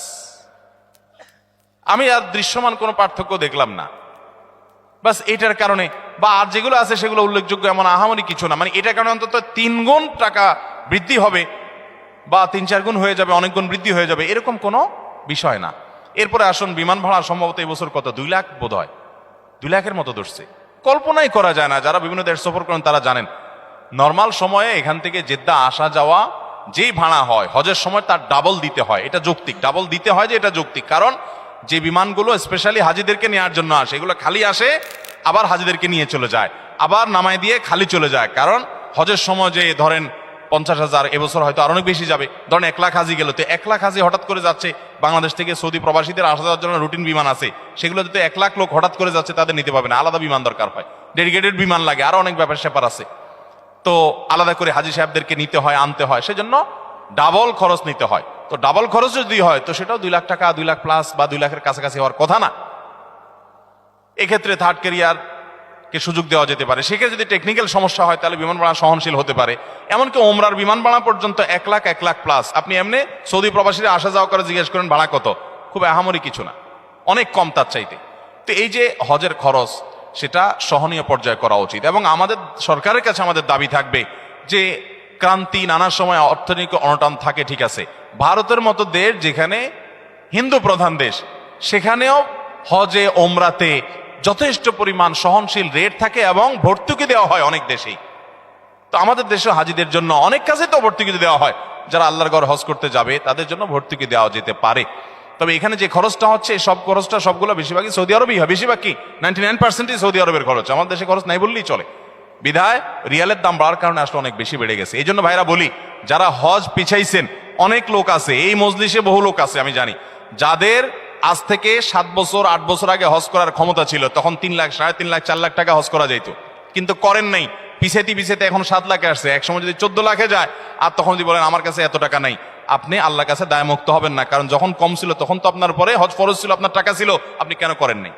আমি আর দৃশ্যমান কোনো পার্থক্য দেখলাম না, বাস এটার কারণে। বা আর যেগুলো আছে সেগুলো উল্লেখযোগ্য এমন আহামরি কিছু না, মানে এটার কারণে অন্তত 3 গুণ টাকা বৃদ্ধি হবে, বা 3-4 গুণ হয়ে যাবে, অনেক গুণ বৃদ্ধি হয়ে যাবে, এরকম কোনো বিষয় না। এরপরে আসুন, বিমান ভাড়া সম্ভবত এই বছর কত, 2 লাখ বোধ হয়, 2 লাখের মতো ধরছে। কল্পনাই করা যায় না, যারা বিভিন্ন দেশ সফর করেন তারা জানেন। নর্মাল সময়ে এখান থেকে জেদ্দা আসা যাওয়া যেই ভাড়া হয়, হজের সময় তার ডাবল দিতে হয়। এটা যৌক্তিক, ডাবল দিতে হয়, যে এটা যৌক্তিক। কারণ যে বিমানগুলো স্পেশালি হাজিদেরকে নেওয়ার জন্য আসে, এগুলো খালি আসে, আবার হাজিদেরকে নিয়ে চলে যায়, আবার নামায় দিয়ে খালি চলে যায়। কারণ হজের সময় যে ধরেন 50,000, এবছর হয়তো আর অনেক বেশি যাবে, ধরেন 1 লাখ হাজি গেল, তো 1 লাখ হাজি হঠাৎ করে যাচ্ছে বাংলাদেশ থেকে, সৌদি প্রবাসীদের আসা যাওয়ার জন্য রুটিন বিমান আছে, সেগুলো যদি 1 লাখ লোক হঠাৎ করে যাচ্ছে, তাদের নিতে পারবে না, আলাদা বিমান দরকার হয়, ডেডিকেটেড বিমান লাগে, আরো অনেক ব্যাপার স্যাপার আছে। তো আলাদা করে হাজি সাহেবদেরকে নিতে হয়, আনতে হয়, সেজন্য ডাবল খরচ নিতে হয়। তো ডাবল খরচ যদি হয়, তো সেটাও 2 লাখ টাকা, 2 লাখ প্লাস বা 2 লাখের কাছাকাছি হওয়ার কথা না। এক্ষেত্রে থার্ড ক্যারিয়ার কে সুযোগ দেওয়া যেতে পারে। সেক্ষেত্রে যদি টেকনিক্যাল সমস্যা হয়, তাহলে বিমান ভাড়া সহনশীল হতে পারে। এমনকি ওমরার বিমান ভাড়া পর্যন্ত 1 লাখ, 1 লাখ প্লাস। আপনি এমনি সৌদি প্রবাসীরা আসা যাওয়া করে জিজ্ঞেস করেন ভাড়া কত, খুব আহামরি কিছু না, অনেক কম তার চাইতে। তো এই যে হজের খরচ, সেটা সহনীয় পর্যায়ে করা উচিত। এবং আমাদের সরকারের কাছে আমাদের দাবি থাকবে যে ক্রান্তি, নানা সময় অর্থনৈতিক অনটন থাকে, ঠিক আছে, ভারতের মতো দেশ যেখানে হিন্দু প্রধান দেশ, সেখানেও হজে ওমরাতে যথেষ্ট পরিমাণ সহনশীল রেট থাকে এবং ভর্তুকি দেওয়া হয় অনেক দেশেই। তো আমাদের দেশে হাজিদের জন্য অনেক কাজে তো ভর্তুকি দেওয়া হয়, যারা আল্লাহর ঘর হজ করতে যাবে তাদের জন্য ভর্তুকি দেওয়া যেতে পারে। তবে এখানে যে খরচটা হচ্ছে, সব খরচটা সবগুলো বেশিরভাগই সৌদি আরবই হয়, বেশিরভাগ কি 99%ই সৌদি আরবের খরচ, আমাদের দেশে খরচ নাই বললেই চলে। বিধায় রিয়ালের দাম বাড়ার কারণে আসলে অনেক বেশি বেড়ে গেছে। এই জন্য ভাইরা বলি, যারা হজ পিছাইছেন, অনেক লোক আছে এই মজলিসে, বহু লোক আছে আমি জানি, যাদের আজ থেকে 7 বছর 8 বছর আগে হজ করার ক্ষমতা ছিল, তখন 3 লাখ, 3.5 লাখ, 4 লাখ টাকা হজ করা যেত, কিন্তু করেন নাই, পিছাইতে এখন 7 লাখে আসছে। এক সময় যদি 14 লাখে যায়, আর তখন যদি বলেন আমার কাছে এত টাকা নাই, আপনি আল্লাহর কাছে দায়মুক্ত হবেন না। কারণ যখন কম ছিল তখন তো আপনার পরে হজ ফরজ ছিল, আপনার টাকা ছিল, আপনি কেন করেন নাই?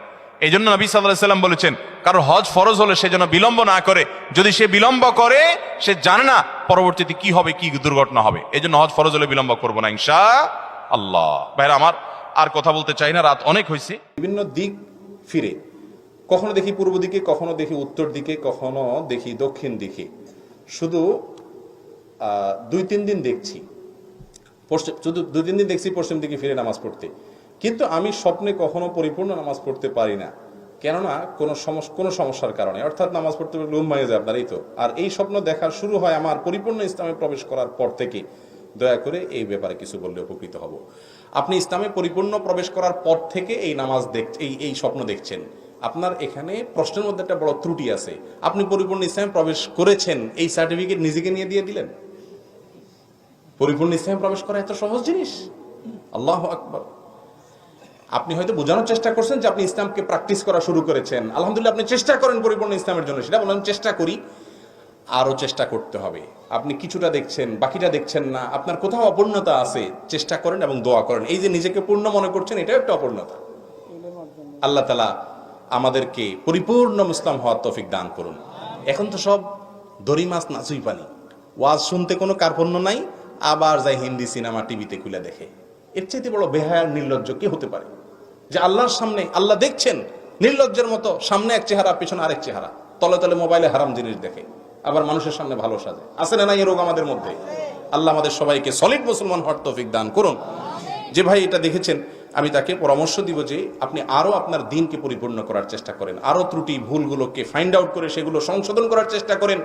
এই জন্য নবী সাল্লাল্লাহু আলাইহি ওয়াসাল্লাম বলেছেন, কারণ হজ ফরজ হলে সে যেন বিলম্ব না করে। যদি সে বিলম্ব করে, সে জানে না পরবর্তীতে কি হবে, কি দুর্ঘটনা হবে। এই জন্য হজ ফরজ হলে বিলম্ব করবো না ইনশাআল্লাহ। ভাইরা আমার, আর কথা বলতে চাই না, রাত অনেক হয়েছে। বিভিন্ন দিক ফিরে, কখনো দেখি পূর্ব দিকে, কখনো দেখি উত্তর দিকে, কখনো দেখি দক্ষিণ দিকে। শুধু 2-3 দিন দেখছি শুধু 2-3 দিন দেখছি পশ্চিম দিকে ফিরে নামাজ পড়তে, কিন্তু আমি স্বপ্নে কখনো পরিপূর্ণ নামাজ পড়তে পারি না, কেননা কোনো সমস্যার কারণে। অর্থাৎ নামাজ পড়তে পারলে ঘুম হয়ে যায় আপনার, এই তো। আর এই স্বপ্ন দেখা শুরু হয় আমার পরিপূর্ণ ইসলামে প্রবেশ করার পর থেকে। দয়া করে এই ব্যাপারে কিছু বললে উপকৃত হব। আপনি ইসলামে পরিপূর্ণ প্রবেশ করার পর থেকে এই নামাজ এই স্বপ্ন দেখছেন, আপনার এখানে প্রশ্নের মধ্যে একটা বড় ত্রুটি আছে। আপনি পরিপূর্ণ ইসলামে প্রবেশ করেছেন, এই সার্টিফিকেট নিজেকে নিয়ে দিয়ে দিলেন। পরিপূর্ণ ইসলামে প্রবেশ করা এত সহজ জিনিস? আল্লাহু আকবার। আপনি হয়তো বোঝানোর চেষ্টা করছেন যে আপনি ইসলামকে প্র্যাকটিস করা শুরু করেছেন, আলহামদুলিল্লাহ, আপনি চেষ্টা করেন পরিপূর্ণ ইসলামের জন্য, সেটা বললাম চেষ্টা করি, আরো চেষ্টা করতে হবে। আপনি কিছুটা দেখছেন, বাকিটা দেখছেন না, আপনার কোথাও অপূর্ণতা আছে, চেষ্টা করেন এবং দোয়া করেন। এই যে নিজেকে পূর্ণ মনে করছেন, এটাও একটা অপূর্ণতা। আল্লাহ তাআলা আমাদেরকে পরিপূর্ণ মুসলিম হওয়ার তৌফিক দান করুন। এখন তো সব দড়ি মাছ নাচুই পানি, ওয়াজ শুনতে কোনো কার্পণ্য নাই, আবার যায় হিন্দি সিনেমা টিভিতে খুলে দেখে। এর চাইতে বড় বেহায়ার নির্লজ্জ কি হতে পারে? যে আল্লাহর সামনে, আল্লাহ দেখছেন, নির্লজ্জের মতো সামনে এক চেহারা, পেছনে আরেক চেহারা, তলে তলে মোবাইলে হারাম জিনিস দেখে, আবার মানুষের সামনে ভালো সাজে। আছে না নাই এই রোগ আমাদের মধ্যে? আল্লাহ আমাদের সবাইকে সলিড মুসলমান হওয়ার তৌফিক দান করুন। যে ভাই এটা দেখেছেন, আমি তাকে পরামর্শ দিব যে আপনি আরো আপনার দিনকে পরিপূর্ণ করার চেষ্টা করেন, আরো ত্রুটি ভুলগুলোকে ফাইন্ড আউট করে সেগুলো সংশোধন করার চেষ্টা করেন।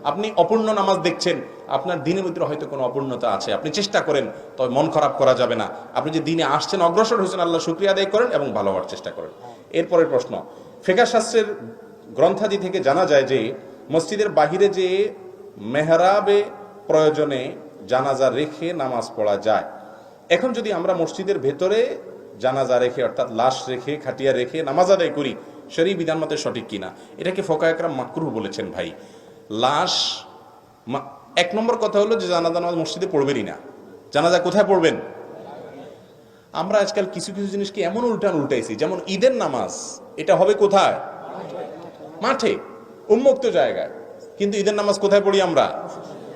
আপনি অপূর্ণ নামাজ দেখছেন, আপনার দিনের ভিতরে হয়তো কোনো অপূর্ণতা আছে, আপনি চেষ্টা করেন, তবে মন খারাপ করা যাবে না। আপনি যে দিনে আসছেন, অগ্রসর হয়েছেন, আল্লাহ শুকরিয়া আদায় করেন এবং ভালো হওয়ার চেষ্টা করেন। এরপরের প্রশ্ন, ফিকহ শাস্ত্রের গ্রন্থাদি থেকে জানা যায় যে মসজিদের বাহিরে যে মেহরাবে প্রয়োজনে জানাজা রেখে নামাজ পড়া যায়। এখন যদি আমরা মসজিদের ভেতরে জানাজা রেখে, অর্থাৎ লাশ রেখে, খাটিয়া রেখে নামাজ আদায় করি, শরীয়ত বিধান মতে সঠিক কিনা? এটাকে ফুকাহা কেরাম মাকরুহ বলেছেন। ভাই, লাশ, এক নম্বর কথা হলো যে জানাজা নামাজ মসজিদে পড়বেনই না। জানাজা কোথায় পড়বেন? আমরা আজকাল কিছু কিছু জিনিসকে এমন উল্টাইছি, যেমন ঈদের নামাজ এটা হবে কোথায়? মাঠে, উন্মুক্ত জায়গায়। কিন্তু ঈদের নামাজ কোথায় পড়ি আমরা?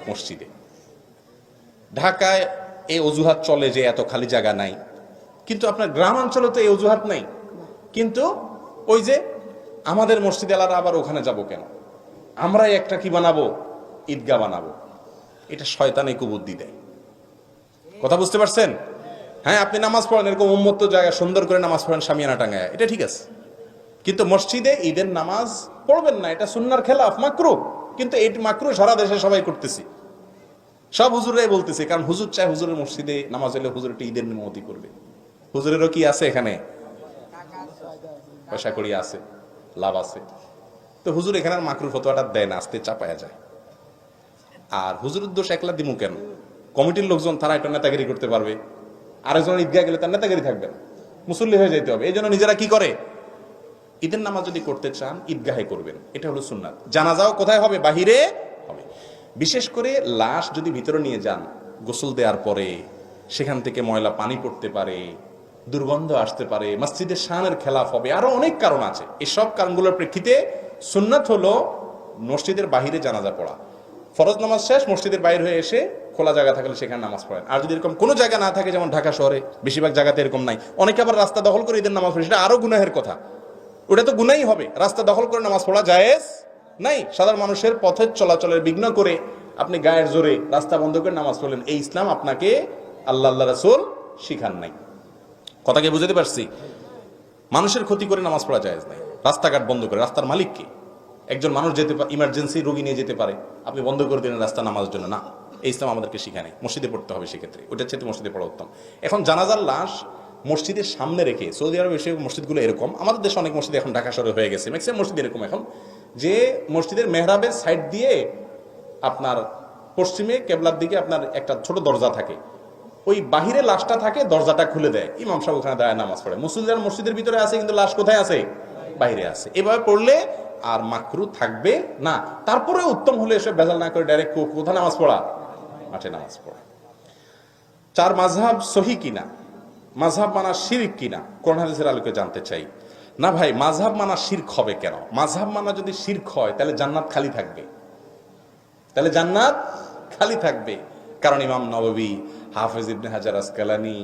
মসজিদে। ঢাকায় এই অজুহাত চলে যে এত খালি জায়গা নাই, কিন্তু আপনার গ্রামাঞ্চলে তো এই অজুহাত নাই। কিন্তু ওই যে আমাদের মসজিদ এলারা আবার ওখানে যাব কেন? আমরাই একটা কি বানাবো? ঈদগাহ বানাবো। এটা শয়তানে কুবুদ্ধি দেয়। কথা বুঝতে পারছেন? হ্যাঁ, আপনি নামাজ পড়েন এরকম উন্মুক্ত জায়গায়, সুন্দর করে নামাজ পড়েন শামিয়ানা টাঙ্গায়, এটা ঠিক আছে, কিন্তু মসজিদে ঈদের নামাজ পড়বেন না, এটা সুন্নাহর খেলাফ, মাকরুহ। কিন্তু এই মাকরুহ সারা দেশে সবাই করতেছি, সব হুজুরাই বলতেছে, কারণ হুজুর চায় হুজুরের মসজিদে নামাজ হলে হুজুর একটা ঈদের নিমতি করবে। হুজুরেরও কি আছে এখানে? পয়সা করি আছে, লাভ আছে। তো হুজুর এখানে মাকরুহ ফতোয়াটা দেয় না, আস্তে চাপায়া যায়। আর হুজুরের দোষ একলা দিমু কেন? কমিটির লোকজন তারা একটা নেতাগিরি করতে পারবে, আরেকজন ঈদগাহ গেলে তার নেতাগিরি থাকবে না, মুসল্লি হয়ে যেতে হবে। এই জন্য নিজেরা কি করে? ঈদের নামাজ যদি করতে চান ঈদগাহে করবেন, এটা হলো সুন্নাত। জানাজাও কোথায় হবে? বাহিরে হবে। বিশেষ করে লাশ যদি ভিতরে নিয়ে যান, গোসল দেওয়ার পরে সেখান থেকে ময়লা পানি পড়তে পারে, দুর্গন্ধ আসতে পারে, মসজিদের শানের খেলাফ হবে, আরো অনেক কারণ আছে। এসব কারণগুলোর প্রেক্ষিতে সুন্নাত হলো মসজিদের বাহিরে জানাজা পড়া। ফরজ নামাজ শেষ, মসজিদের বাইরে হয়ে এসে খোলা জায়গা থাকলে সেখানে নামাজ পড়েন। আর যদি এরকম কোনো জায়গা না থাকে, যেমন ঢাকা শহরে বেশিরভাগ জায়গাতে এরকম নাই, অনেকে আবার রাস্তা দখল করে ঈদের নামাজ পড়ে, সেটা আরো গুনাহের কথা। ওটা তো গুনাই হবে, রাস্তা দখল করে নামাজ পড়া জায়েজ নাই। সাধারণ মানুষের পথের চলাচলের বিঘ্ন করে আপনি গায়ের জোরে রাস্তা বন্ধ করে নামাজ পড়লেন, এই ইসলাম আপনাকে আল্লাহ রাসূল শিখান নাই। কথাকে বুঝাতে পারছি? মানুষের ক্ষতি করে নামাজ পড়া জায়েজ নাই। রাস্তাঘাট বন্ধ করে, রাস্তার মালিক কে? একজন মানুষ যেতে পারে, ইমার্জেন্সি রোগী নিয়ে যেতে পারে, আপনি বন্ধ করে দিলেন রাস্তা নামাজের জন্য, না, এই ইসলাম আমাদেরকে শিখায় নাই। মসজিদে পড়তে হবে, সেক্ষেত্রে ওটার চেয়ে মসজিদে পড়া উত্তম। এখন জানাজার লাশ মসজিদের সামনে রেখে, সৌদি আরব এসে মসজিদগুলো এরকম, আমাদের দেশে অনেক মসজিদ এখন ঢাকা শহরে হয়ে গেছে, ম্যাক্সিমাম মসজিদ এরকম এখন, যে মসজিদের মেহরাবের সাইড দিয়ে আপনার পশ্চিমে কেবলার দিকে আপনার একটা ছোট দরজা থাকে, ওই বাহিরে লাশটা থাকে, দরজাটা খুলে দেয়, ইমাম সাহেব ওখানে দাঁড়ায় নামাজ পড়ে। মুসলিমরা মসজিদের ভিতরে আছে, কিন্তু লাশ কোথায় আছে? বাইরে আছে। এভাবে পড়লে আর মাকরুহ থাকবে না। তারপরে উত্তম হলে এসে বেজাল না করে ডাইরেক্ট কোথায় নামাজ পড়া? মাঠে নামাজ পড়া। 4, মাযহাব সহি কিনা, মাযহাব মানা শিরক কিনা, কোরআন হাদিসের আলোকে জানতে চাই। না ভাই, মাযহাব মানা শিরক হবে কেন? মাযহাব মানা যদি শিরক হয়, তাহলে জান্নাত খালি থাকবে, তাহলে জান্নাত খালি থাকবে। কারণ ইমাম নববী, হাফেজ ইবনে হাজার আসকালানি,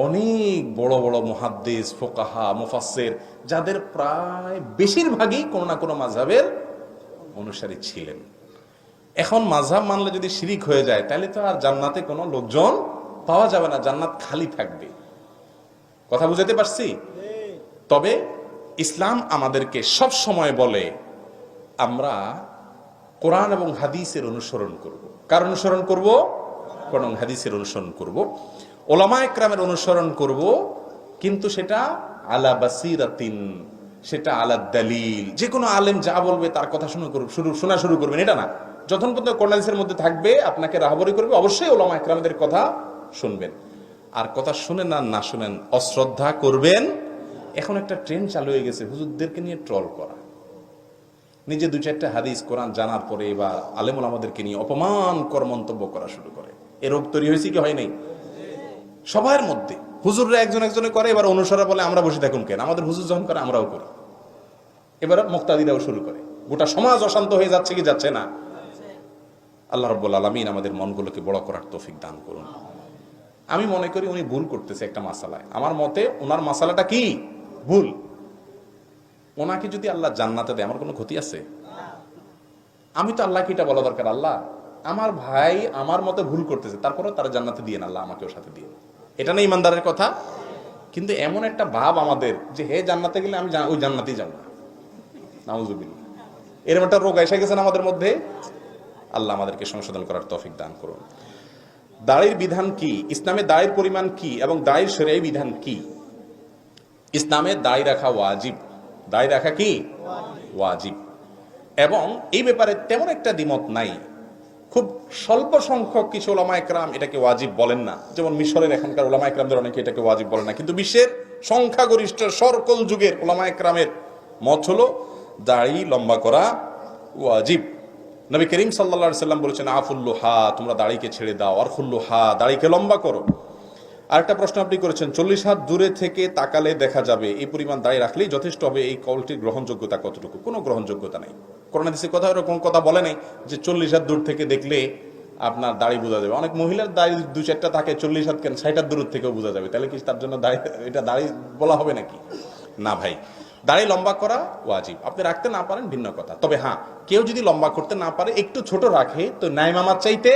অনেক বড় বড় মুহাদ্দিস, ফুকাহা, মুফাসসির, যাদের প্রায় বেশিরভাগই কোনো না কোনো মাযহাবের অনুসারী ছিলেন। এখন মাযহাব মানলে যদি শিরিক হয়ে যায়, তাহলে তো আর জান্নাতে কোনো লোকজন পাওয়া যাবে না, জান্নাত খালি থাকবে। কথা বুঝাতে পারছি? তবে ইসলাম আমাদেরকে সব সময় বলে আমরা কোরআন এবং হাদিসের অনুসরণ করব। কার অনুসরণ করব? কোরআন এবং হাদিসের অনুসরণ করব, ওলামা ইকরামের অনুসরণ করব, কিন্তু সেটা আলা বাসিরাতিন, সেটা আলা দালিল। যে কোনো আলেম যা বলবে তার কথা শোনা শুরু করবেন, এটা না। যখন পর্যন্ত কোরআন হাদিসের মধ্যে থাকবে আপনাকে রাহবরি করবে, অবশ্যই উলামা ইকরামদের কথা শুনবেন। আর কথা শুনেন আর না শুনেন, অশ্রদ্ধা করবেন। এখন একটা ট্রেন্ড চালু হয়ে গেছে হুজুরদেরকে নিয়ে ট্রল করা, নিজে দুই চারটা হাদিস কোরআন জানার পরে এবার আলেম ওলামাদেরকে নিয়ে অপমানকর মন্তব্য করা শুরু করে। এ রোগ তৈরি হয়েছে কি হয় নাই সবার মধ্যে? হুজুররা একজন একজনে করে, এবার অনুসরা বলে আমরা বসে থাকুন কেন, আমাদের হুজুর যখন করে আমরাও করি। এবার মুক্তাদিরাও শুরু করে। গোটা সমাজ অশান্ত হয়ে যাচ্ছে কি যাচ্ছে না? আল্লাহ রাব্বুল আলামিন আমাদের মনগুলোকে বড় করার তৌফিক দান করুন। আমি মনে করি উনি ভুল করতেছে একটা মাসালায়। আমার মতে ওনার মাসালাটা কি ভুল। ওনাকে যদি আল্লাহ জান্নাতে দেয় আমার কোনো ক্ষতি আছে? আমি তো আল্লাহকে এটা বলা দরকার, আল্লাহ আমার ভাই আমার মতে ভুল করতেছে, তারপরে তারা জান্নাতে দিয়ে আল্লাহ আমাকেও সাথে দিয়ে। এটা না ইমানদারের কথা? কিন্তু এমন একটা ভাব আমাদের যে হে জান্নাতে গেলে আমি ওই জান্নাতেই যাব না, নাউজুবিল্লাহ। এরকম একটা রোগ এসে গেছে না আমাদের মধ্যে। আল্লাহ আমাদেরকে সংশোধন করার তৌফিক দান করুন। দাড়ির বিধান কি, ইসলামে দাড়ির পরিমাণ কি এবং দাড়ির শরীয়ী বিধান কি? ইসলামে দাড়ি রাখা ওয়াজিব। দাড়ি রাখা কি ওয়াজিব, এবং এই ব্যাপারে তেমন একটা দ্বিমত নাই। খুব স্বল্প সংখ্যক কিছু ওলামা একরাম এটাকে ওয়াজিব বলেন না, যেমন মিশরের এখানকার ওলামা একরামদের অনেকে এটাকে ওয়াজিব বলেন না, কিন্তু বিশ্বের সংখ্যাগরিষ্ঠ সকল যুগের ওলামা একরামের মত হলো দাড়ি লম্বা করা ওয়াজিব। নবী করিম সাল্লাল্লাহু আলাইহি সাল্লাম বলেছেন আফুল্লুহা, তোমরা দাড়িকে ছেড়ে দাও, আর খুল্লুহা, দাড়িকে লম্বা করো। আরেকটা প্রশ্ন আপনি করেছেন 40 হাত দূরে থেকে তাকালে দেখা যাবে, এই পরিমাণ দাড়ি রাখলেই যথেষ্ট হবে, এই কলটির গ্রহণযোগ্যতা কতটুকু? কোনো গ্রহণযোগ্যতা নেই। কোরআন হাদিসে কথা এরকম কথা বলে নাই যে 40 হাত দূর থেকে দেখলে আপনার দাড়ি বোঝা যাবে। অনেক মহিলার দাড়ি দু চারটা থাকে, 40 হাত কেন 60 হাত দূর থেকেও বোঝা যাবে, তাহলে কি তার জন্য দাড়ি এটা দাড়ি বলা হবে নাকি? না ভাই, দাড়ি লম্বা করা ওয়াজিব। আপনি রাখতে না পারেন ভিন্ন কথা, তবে হ্যাঁ কেউ যদি লম্বা করতে না পারে একটু ছোট রাখে তো নাই মামার চাইতে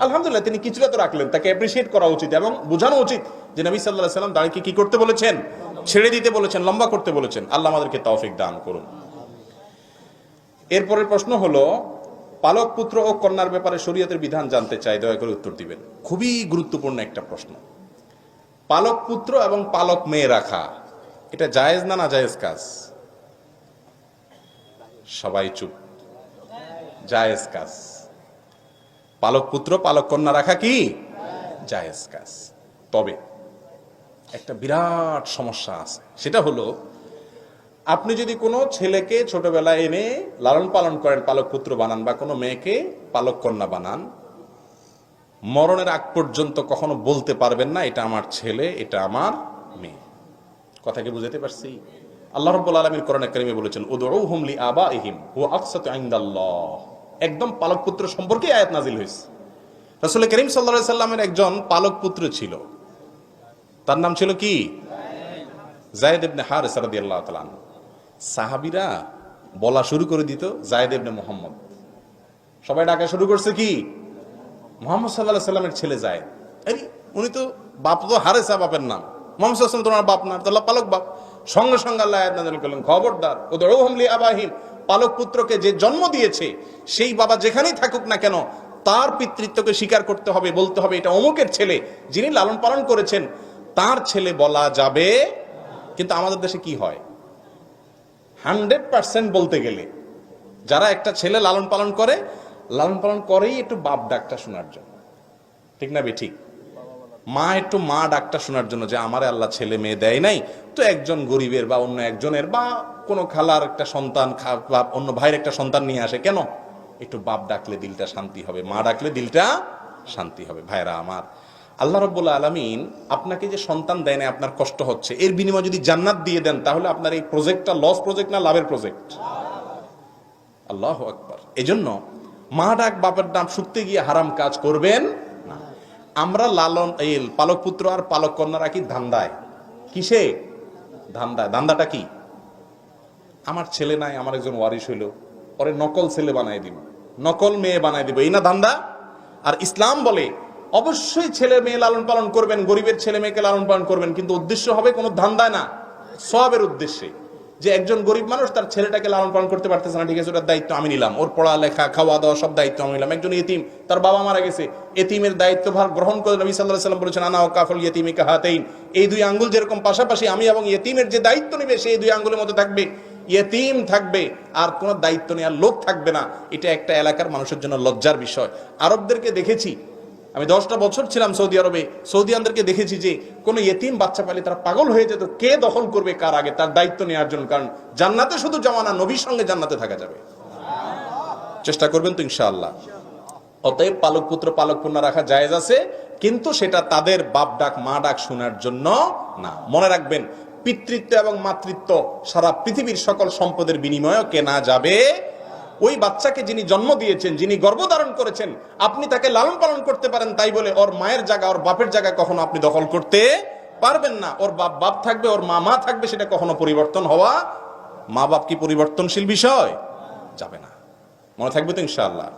আলহামদুলিল্লাহ, তিনি কিছুটা তো রাখলেন, তাকে অ্যাপ্রিসিয়েট করা উচিত এবং বোঝানো উচিত যে নবী সাল্লাল্লাহু আলাইহি সাল্লাম দাড়িকে কি করতে বলেছেন? ছেড়ে দিতে বলেছেন, লম্বা করতে বলেছেন। আল্লাহ আমাদেরকে তৌফিক দান করুন। এরপরের প্রশ্ন হলো পালক পুত্র ও কন্যার ব্যাপারে শরীয়তের বিধান জানতে চাই, দয়া করে উত্তর দিবেন। খুবই গুরুত্বপূর্ণ একটা প্রশ্ন। পালক পুত্র এবং পালক মেয়ে রাখা এটা জায়েজ না নাজায়েজ কাজ? সবাই চুপ। জায়েজ কাজ। পালক পুত্র পালক কন্যা রাখা কি জায়েজ কাজ। তবে একটা বিরাট সমস্যা আছে, সেটা হলো আপনি যদি কোনো ছেলেকে ছোটবেলায় এনে লালন পালন করেন, পালক পুত্র বানান, বা কোনো মেয়েকে পালক কন্যা বানান, মরণের আগ পর্যন্ত কখনো বলতে পারবেন না এটা আমার ছেলে, এটা আমার মেয়ে। কথা কি বুঝাতে পারছি? আল্লাহ রাব্বুল আলামিন কোরআনে কারীমে বলেছেন উদউহুম লিআবাইহিম হুয়া আকসাতু ইনদাল্লাহ। একদম পালক পুত্র সম্পর্কে আয়াত নাজিল হয়েছে। রাসূল করিম সাল্লাল্লাহু আলাইহি সাল্লামের একজন পালক পুত্র ছিল, তার নাম ছিল কি? যায়েদ ইবনে হারিসা রাদিয়াল্লাহু তাআলা আনহু। সাহাবীরা বলা শুরু করে দিত যায়েদ ইবনে মুহাম্মদ। সবাই ডাকা শুরু করছে কি? মুহাম্মদ সাল্লাল্লাহু আলাইহি সাল্লামের ছেলে যায়েদ। এই উনি তো বাপ, তো হারিসা বাপের নাম, মুহাম্মদ সাল্লাল্লাহু আলাইহি সাল্লাম তোমার বাপ না, তাহলে পালক বাপ। সঙ্গে সঙ্গে আল্লাহ আয়াত নাযিল করলেন, খবরদার, উদউহুম লিআবাইহিম, পালক পুত্রকে যে জন্ম দিয়েছে সেই বাবা যেখানেই থাকুক না কেন তার পিতৃত্বকে স্বীকার করতে হবে, বলতে হবে এটা অমুকের ছেলে, যিনি লালন পালন করেছেন তার ছেলে বলা যাবে। কিন্তু আমাদের দেশে কি হয়, 100% বলতে গেলে যারা একটা ছেলে লালন পালন করেই একটু বাপ ডাকটা শোনার জন্য, ঠিক না বে ঠিক? মা একটু মা ডাকটা শোনার জন্য, যে আমারে আল্লাহ ছেলে মেয়ে দেয় নাই, তো একজন গরিবের বা অন্য একজনের বা কোনো খালার একটা সন্তান বা অন্য ভাইয়ের একটা সন্তান নিয়ে আসে, কেন? একটু বাপ ডাকলে দিলটা শান্তি হবে, মা ডাকলে দিলটা শান্তি হবে। ভাইরা আমার, আল্লাহ রাব্বুল আলামিন আপনাকে যে সন্তান দেয় না, আপনার কষ্ট হচ্ছে, এর বিনিময়ে যদি জান্নাত দিয়ে দেন, তাহলে আপনার এই প্রজেক্টটা লস প্রজেক্ট না লাভের প্রজেক্ট? আল্লাহু আকবার। এজন্য মা ডাক বাপের নাম শুনতে গিয়ে হারাম কাজ করবেন না। আমরা লালন এই পালক পুত্র আর পালক কন্যা রাখি ধান্দায়। কিসে ধান্দায়? ধান্দাটা কি? আমার ছেলে নাই, আমার একজন ওয়ারিশ হইল, পরে নকল ছেলে বানাই দিব, নকল মেয়ে বানাই দিব, এই না ধান্দা? আর ইসলাম বলে অবশ্যই ছেলে মেয়ে লালন পালন করবেন, গরিবের ছেলে মেয়েকে লালন পালন করবেন, কিন্তু উদ্দেশ্য হবে কোনো ধান্দায় না, সওয়াবের উদ্দেশ্যে। যে একজন গরিব মানুষ তার ছেলেটাকে লালন পালন করতে পারতেছে না, ঠিক আছে, ওটার দায়িত্ব আমি নিলাম, ওর পড়ালেখা খাওয়া দাওয়া সব দায়িত্ব আমি নিলাম। একজন ইতিম, তার বাবা মারা গেছে, এতিমের দায়িত্বভার গ্রহণ করে নবী সাল্লাল্লাহু আলাইহি সাল্লাম বলেছেন আনা ওয়া কাফুল ইয়াতিমি কাহাতাইন, এই দুই আঙ্গুল যেরকম পাশাপাশি, আমি এবং ইতিমের যে দায়িত্ব নেবে সেই দুই আঙ্গুলের মতো থাকবে। ইয়েতিম থাকবে আর কোনো দায়িত্ব নেওয়ার লোক থাকবে না, এটা একটা এলাকার মানুষের জন্য লজ্জার বিষয়। আরবদেরকে দেখেছি, আমি 10টা বছর ছিলাম সৌদি আরবে, সৌদিয়ানদেরকে দেখেছি যে কোনো ইয়েতিম বাচ্চা পেলে তারা পাগল হয়ে যেত কে দখল করবে কার আগে, তার দায়িত্ব নেওয়ার জন্য। কারণ জান্নাতে শুধু যাওয়া না, নবীর সঙ্গে জান্নাতে থাকা যাবে। চেষ্টা করবেন তো ইনশাআল্লাহ। অতএব পালক পুত্র পালক কন্যা রাখা জায়েজ আছে, কিন্তু সেটা তাদের বাপ ডাক মা ডাক শোনার জন্য না। মনে রাখবেন, পিতৃত্ব এবং মাতৃত্ব সারা পৃথিবীর সকল সম্পদের বিনিময়ে কেনা যাবে। ওই বাচ্চাকে যিনি জন্ম দিয়েছেন, যিনি গর্ভধারণ করেছেন, আপনি তাকে লালন পালন করতে পারেন, তাই বলে ওর মায়ের জায়গা ওর বাপের জায়গা কখনো আপনি দখল করতে পারবেন না। ওর বাপ বাপ থাকবে, ওর মা মা থাকবে, সেটা কখনো পরিবর্তন হওয়া, মা বাপ কি পরিবর্তনশীল বিষয়? যাবে না। মনে থাকবে তো ইনশাআল্লাহ।